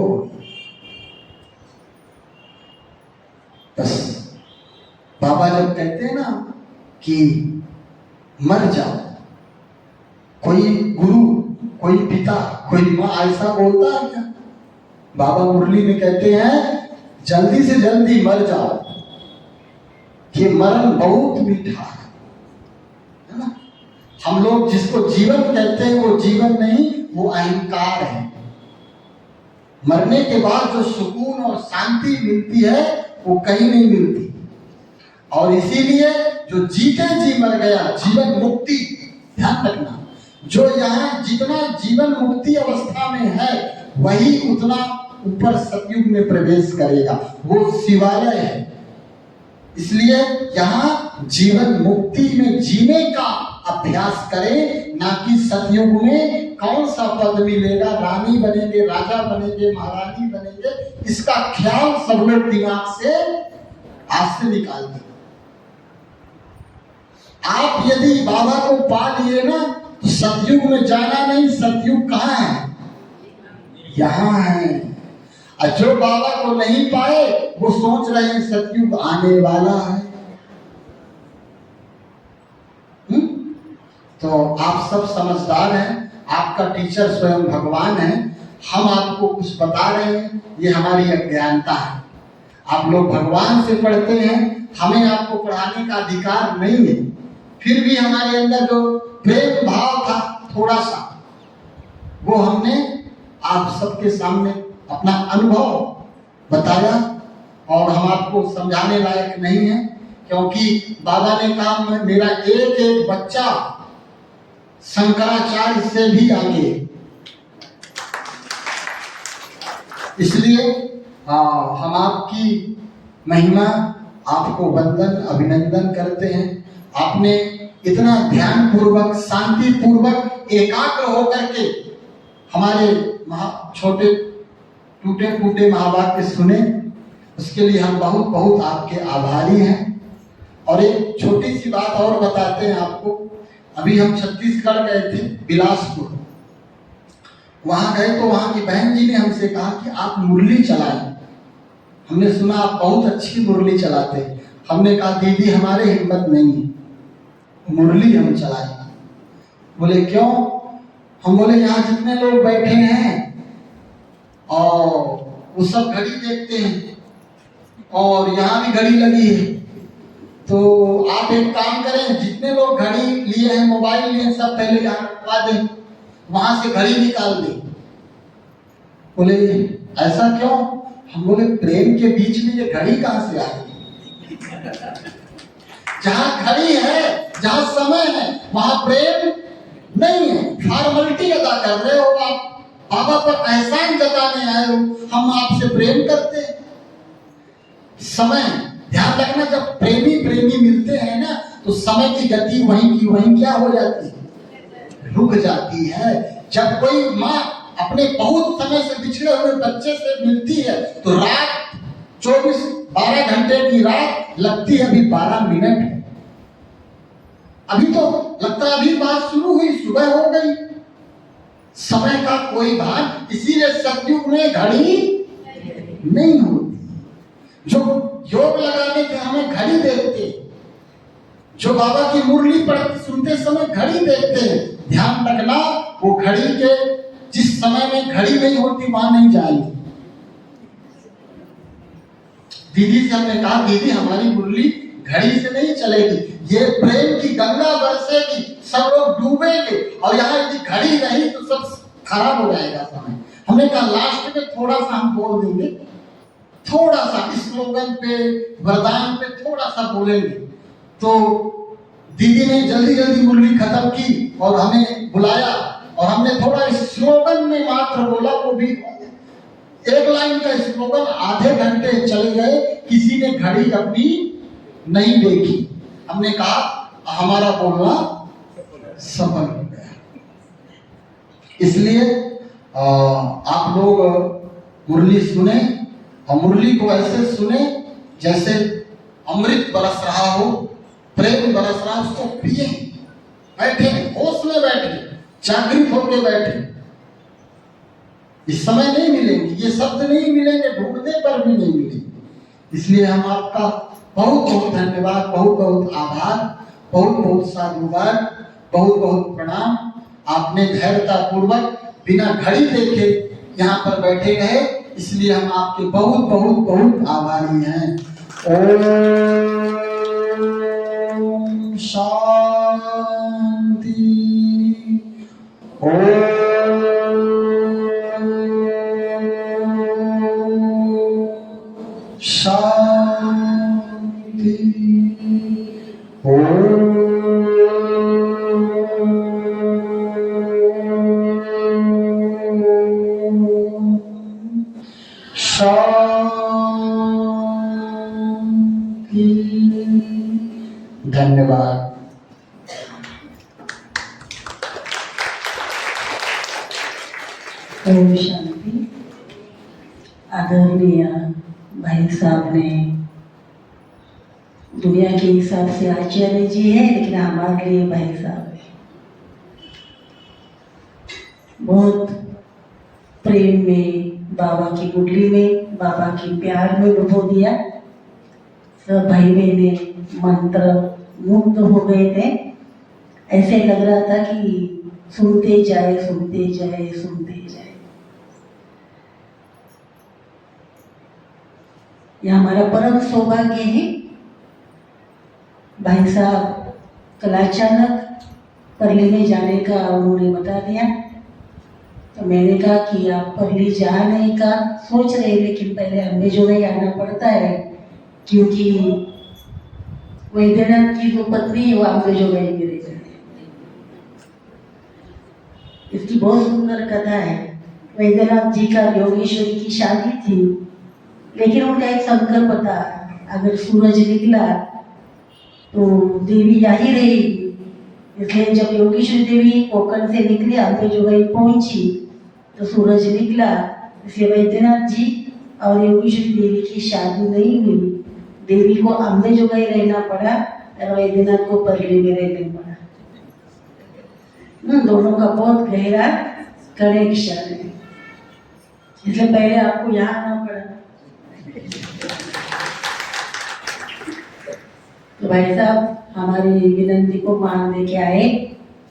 बस बाबा जब कहते हैं ना कि मर जाओ, कोई गुरु, कोई पिता, कोई माँ ऐसा बोलता है क्या? बाबा मुरली में कहते हैं जल्दी से जल्दी मर जाओ, ये मरण बहुत मीठा है ना। हम लोग जिसको जीवन कहते हैं वो जीवन नहीं, वो अहंकार है। मरने के बाद जो सुकून और शांति मिलती है वो कहीं नहीं मिलती। और इसीलिए जो जीते जी मर गया, जीवन मुक्ति, ध्यान रखना, जो यहाँ जितना जीवन मुक्ति अवस्था में है वही उतना ऊपर सतयुग में प्रवेश करेगा, वो शिवालय है। इसलिए यहाँ जीवन मुक्ति में जीने का अभ्यास करें, ना कि सतयुग में कौन सा पद मिलेगा, रानी बनेंगे, राजा बनेंगे, महारानी बनेंगे, इसका ख्याल सब लोग दिमाग से आज से निकाल दें। आप यदि बाबा को पा लिए ना तो सतयुग में जाना नहीं, सतयुग कहाँ है? यहाँ है। और जो बाबा को नहीं पाए वो सोच रहे हैं सतयुग आने वाला है। तो आप सब समझदार हैं, आपका टीचर स्वयं भगवान है। हम आपको कुछ बता रहे हैं, ये हमारी अज्ञानता है। आप लोग भगवान से पढ़ते हैं, हमें आपको पढ़ाने का अधिकार नहीं है। फिर भी हमारे अंदर जो प्रेम भाव था थोड़ा सा, वो हमने आप सबके सामने अपना अनुभव बताया। और हम आपको समझाने लायक नहीं है, क्योंकि बाबा ने कहा मेरा एक एक बच्चा शंकराचार्य से भी आगे। इसलिए हम आपकी महिमा, आपको वंदन अभिनंदन करते हैं। आपने इतना ध्यान पूर्वक, शांति पूर्वक, एकाग्र होकर के हमारे छोटे टूटे फूटे महावाक्य सुने, उसके लिए हम बहुत बहुत आपके आभारी हैं। और एक छोटी सी बात और बताते हैं आपको। अभी हम छत्तीसगढ़ गए थे, बिलासपुर। वहां गए तो वहां की बहन जी ने हमसे कहा कि आप मुरली चलाएं। हमने सुना आप बहुत अच्छी मुरली चलाते हैं। हमने कहा दीदी हमारे हिम्मत नहीं है, मुरली हम चलाएंगे। बोले क्यों? हम बोले यहाँ जितने लोग बैठे हैं और वो सब घड़ी देखते हैं और यहाँ भी घड़ी लगी है, तो आप एक काम करें, जितने लोग घड़ी लिए हैं, मोबाइल लिए हैं, सब पहले यहाँ रखवा दें, वहां से घड़ी निकाल दें। बोले ऐसा क्यों? हम बोले प्रेम के बीच में ये घड़ी कहाँ से आ गई? जहाँ घड़ी है, जहाँ समय है, वहां प्रेम नहीं है। फॉर्मेलिटी अदा कर रहे हो आप, बाबा पर एहसान जताने आए हो। हम आपसे प्रेम करते हैं। समय, ध्यान रखना, जब प्रेमी प्रेमी मिलते हैं ना तो समय की गति वहीं की वहीं क्या हो जाती है? रुक जाती है। जब कोई माँ अपने बहुत समय से बिछड़े हुए बच्चे से मिलती है तो रात 12 घंटे की रात लगती है अभी 12 मिनट है। अभी तो लगता है अभी बात शुरू हुई, सुबह हो गई। समय का कोई भान, इसीलिए सतयुग में घड़ी नहीं होती। जो योग लगाने के हमें घड़ी देखते, जो बाबा की मुरली पढ़ते सुनते समय घड़ी देखते हैं, ध्यान रखना वो घड़ी के जिस समय में घड़ी नहीं होती वहां नहीं जाएंगे। दीदी से हमने कहा दीदी हमारी मुरली घड़ी से नहीं चलेगी, ये प्रेम की गंगा बरसेगी, सब लोग डूबेंगे और यहाँ यदि घड़ी नहीं तो सब खराब हो जाएगा समय। हमने कहा लास्ट में थोड़ा सा हम बोल देंगे, थोड़ा सा स्लोगन पे, वरदान पे थोड़ा सा बोलेंगे। तो दीदी ने जल्दी जल्दी मुरली खत्म की और हमें बुलाया और हमने थोड़ा स्लोगन में मात्र बोला, वो भी एक लाइन का स्लोगन, आधे घंटे चले गए, किसी ने घड़ी अपनी नहीं देखी। हमने कहा हमारा बोलना सफल हो गया। इसलिए आप लोग मुरली सुने और मुरली को ऐसे सुने जैसे अमृत बरस रहा हो, प्रेम बरस रहा, उसको पिए, बैठे होश में बैठे, जागृत होकर बैठे। इस समय नहीं मिलेंगे, ये शब्द नहीं मिलेंगे, ढूंढने पर भी नहीं मिलेंगे। इसलिए हम आपका बहुत बहुत धन्यवाद, बहुत बहुत आभार, बहुत बहुत साधुवाद, बहुत बहुत प्रणाम। आपने धैर्यता पूर्वक बिना घड़ी देखे यहाँ पर बैठे रहे, इसलिए हम आपके बहुत बहुत बहुत आभारी हैं। ओम शांति, शांति, शांति। धन्यवाद। ओम शांति। आदरणीय भाई साहब ने दुनिया के हिसाब से आचार्य जी है, लेकिन हमारे लिए भाई साहब है। बहुत प्रेम में, बाबा की गुडली में, बाबा की प्यार में डुबो दिया। सब भाई बहने मंत्र मुग्ध हो गए थे। ऐसे लग रहा था कि सुनते जाए सुनते जाए सुनते जाए। यह हमारा परम सौभाग्य है। भाई साहब कल अचानक परली में जाने का उन्होंने बता दिया, तो मैंने कहा कि आप परली जाने का सोच रहे, लेकिन पहले हमें जो है आना पड़ता है, क्योंकि वैद्यनाथ की जो पत्नी है वो हमें जो गई मेरे घर। इसकी बहुत सुंदर कथा है। वैद्यनाथ जी का योगेश्वरी की शादी थी, लेकिन उनका एक संकल्प था, अगर सूरज निकला तो देवी यहीं रहेगी। इसलिए जब योगेश्वरी देवी कोकण से निकली, अम्बे जो गई पहुंची, तो सूरज निकला। इसलिए वैद्यनाथ जी और योगेश्वरी देवी की शादी नहीं हुई। देवी को अम्बे जो गई रहना पड़ा और वैद्यनाथ को परली में रहना पड़ा। दोनों का बहुत गहरा कनेक्शन है, इसलिए पहले आपको यहाँ आना पड़ा। तो भाई साहब हमारी विनंती को मान दे के आए,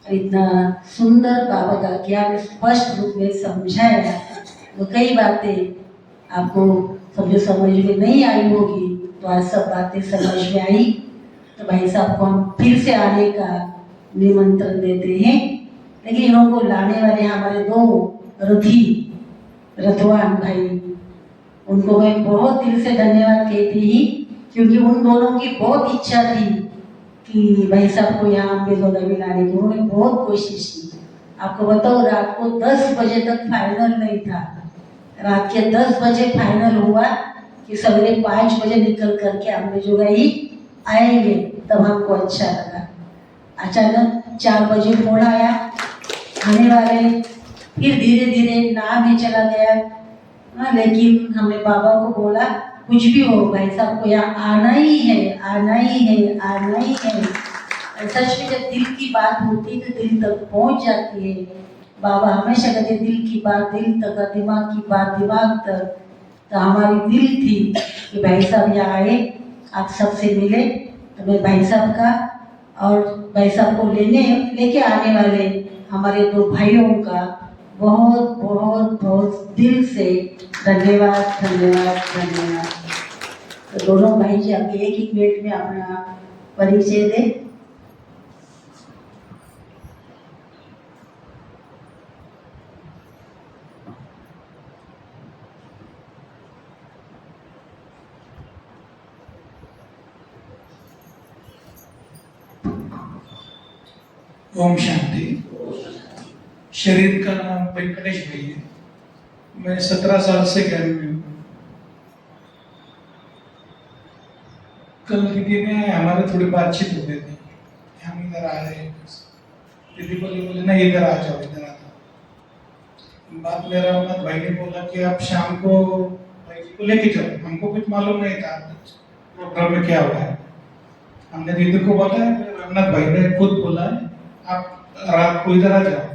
इतना सुंदर बाबा का ज्ञान स्पष्ट रूप में समझाया। तो कई बातें आपको समझो समझ में नहीं आई होगी, तो आज सब बातें समझ में आई। तो भाई साहब को हम फिर से आने का निमंत्रण देते हैं। लेकिन इन्हों को लाने वाले हमारे दो रथी रथवान भाई, उनको मैं बहुत दिल से धन्यवाद कहती ही, क्योंकि उन दोनों की बहुत इच्छा थी कि भाई साहब को यहाँ पे लोग अभी लाने की। उन्होंने बहुत कोशिश की। आपको बताओ, रात को 10 बजे तक फाइनल नहीं था। रात के 10 बजे फाइनल हुआ कि सवेरे 5 बजे निकल करके हमने जो गई आएंगे, तब हमको अच्छा लगा। अचानक 4 बजे फोन आया आने वाले, फिर धीरे धीरे नाम ही चला गया। लेकिन हमने बाबा को बोला, कुछ भी हो भाई साहब को यहाँ आना ही है, आना ही है, आना ही है। सच में जब दिल की बात होती है तो दिल तक पहुँच जाती है। बाबा हमेशा कहते दिल की बात दिल तक, दिमाग की बात दिमाग तक। तो हमारी दिल थी कि भाई साहब यहाँ आए, आप सबसे मिले। तो मैं भाई साहब का और भाई साहब को लेके आने वाले हमारे दो भाइयों का बहुत बहुत बहुत दिल से धन्यवाद धन्यवाद धन्यवाद। तो दोनों भाई जी अभी एक मिनट में अपना परिचय दे। ओम शांति। शरीर का नाम वेंकटेश भाई है। मैं 17 साल से घर में हूँ। कल दीदी ने हमारे थोड़ी बातचीत हो गई थी, हम इधर आ रहे हैं। दीदी बोले नहीं इधर आ जाओ, इधर आ जाओ। बात मेरा अमत भाई ने बोला कि आप शाम को भाई जी को लेके जाओ। हमको कुछ मालूम नहीं था प्रोग्राम में क्या हुआ है। हमने दीदी को बोला, रमनाथ भाई ने खुद बोला है आप रात को इधर आ जाओ।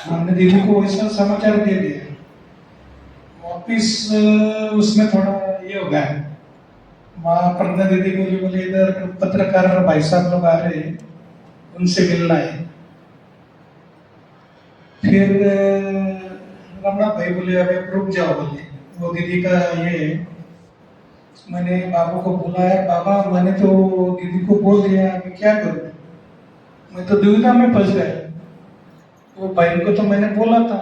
हमने दीदी को वैसा समाचार दे दिया। वापिस उसमें थोड़ा ये हो गया, वहाँ प्रज्ञा दीदी बोले इधर पत्रकार भाई साहब लोग आ रहे हैं, उनसे मिलना है। फिर रमनाथ भाई बोले अबे रुक जाओ, बोले वो दीदी का ये है। मैंने बाबू को बुलाया, बाबा मैंने तो दीदी को बोल दिया, अभी क्या करूँ, मैं तो दुविधा में फंस गया। वो भाई को तो मैंने बोला था,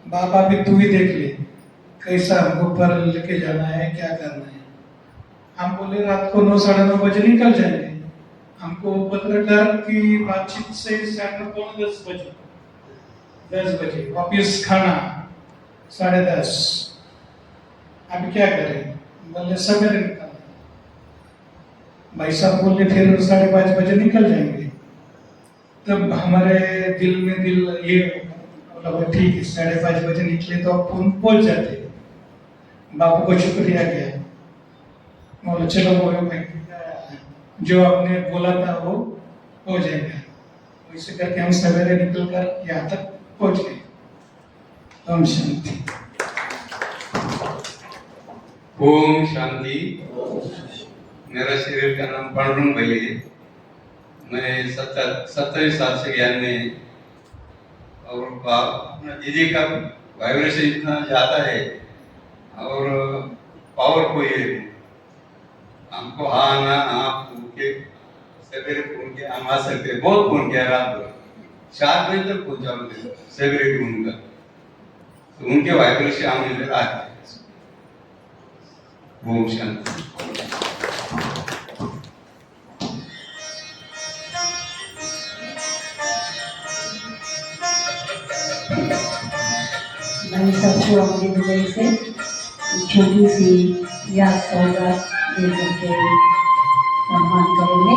बाबा भी तू ही देख ले कैसा हमको पर लेके जाना है, क्या करना है। हम बोले रात को 9 साढ़े 9 बजे निकल जाएंगे। हमको पत्रकार की बातचीत से 10:30 बजे 10 बजे वापिस खाना 10:30। अभी क्या करें, बोले सवेरे निकलना। भाई साहब बोले फिर 5:30 बजे निकल जाएंगे। तब हमारे दिल में दिल ये बोला भाई ठीक है 5:30 बजे निकले तो अपन पहुंच जाते। बापू को शुक्रिया किया, बोला चलो भाई जो आपने बोला था वो हो जाएगा। वैसे करके हम सवेरे निकल कर यहाँ तक पहुंच गए। ओम शांति। ओम शांति। मेरा शरीर का नाम पांडुरंग भाई है। मैं 27 साल से ज्ञान में, और अपना दीदी का वाइब्रेशन इतना ज़्यादा है और पावर कोई है। हमको हाँ ना हाँ फोन के, सवेरे फोन के हम आ सकते हैं। बहुत फोन किया रात भर 4 बजे तक फोन चालू थे सवेरे ढूंढ कर, तो उनके वाइब्रेशन हम इधर आते हैं। ओम शांति। मैं सबको अपने हृदय से एक छोटी सी या सौगात दे करके सम्मान करेंगे।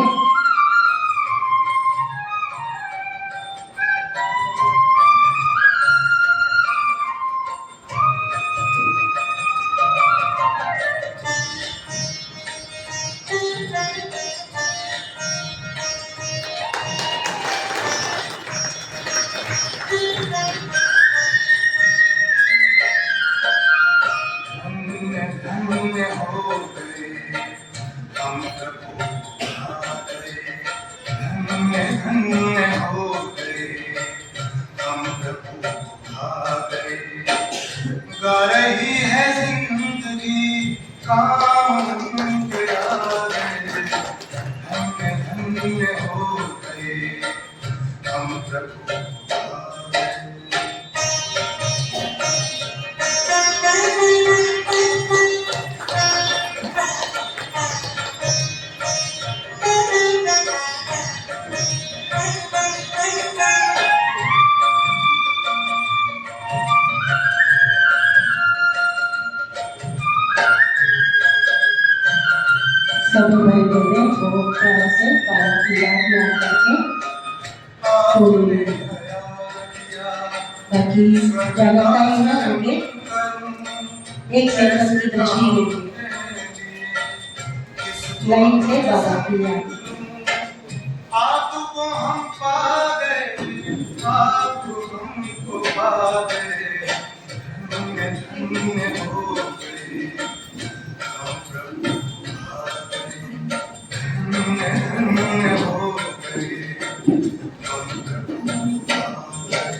धन्य धन्य हो गए हम प्रभु आ गए। धन्य धन्य हो गए हम प्रभु आ गए। गा रही है जिंदगी काम हम पे आ गए। धन्य धन्य हो गए हम प्रभु आ गए। सभी भाई बहने बहुत प्यार से बाबा की याद में आकर के थोड़ी बाकी जानता ही ना होंगे, 1 सेकंड की दृष्टि देगी लाइन से बाबा की याद। आपको हम पा गए, आपको हमको पा गए। धन्य धन्य हो गए हम प्रभु आ गए। धन्य धन्य हो गए हम प्रभु आ गए।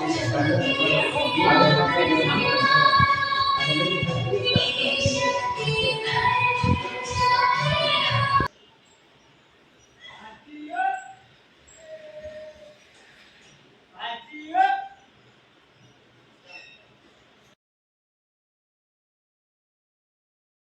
इस संगत में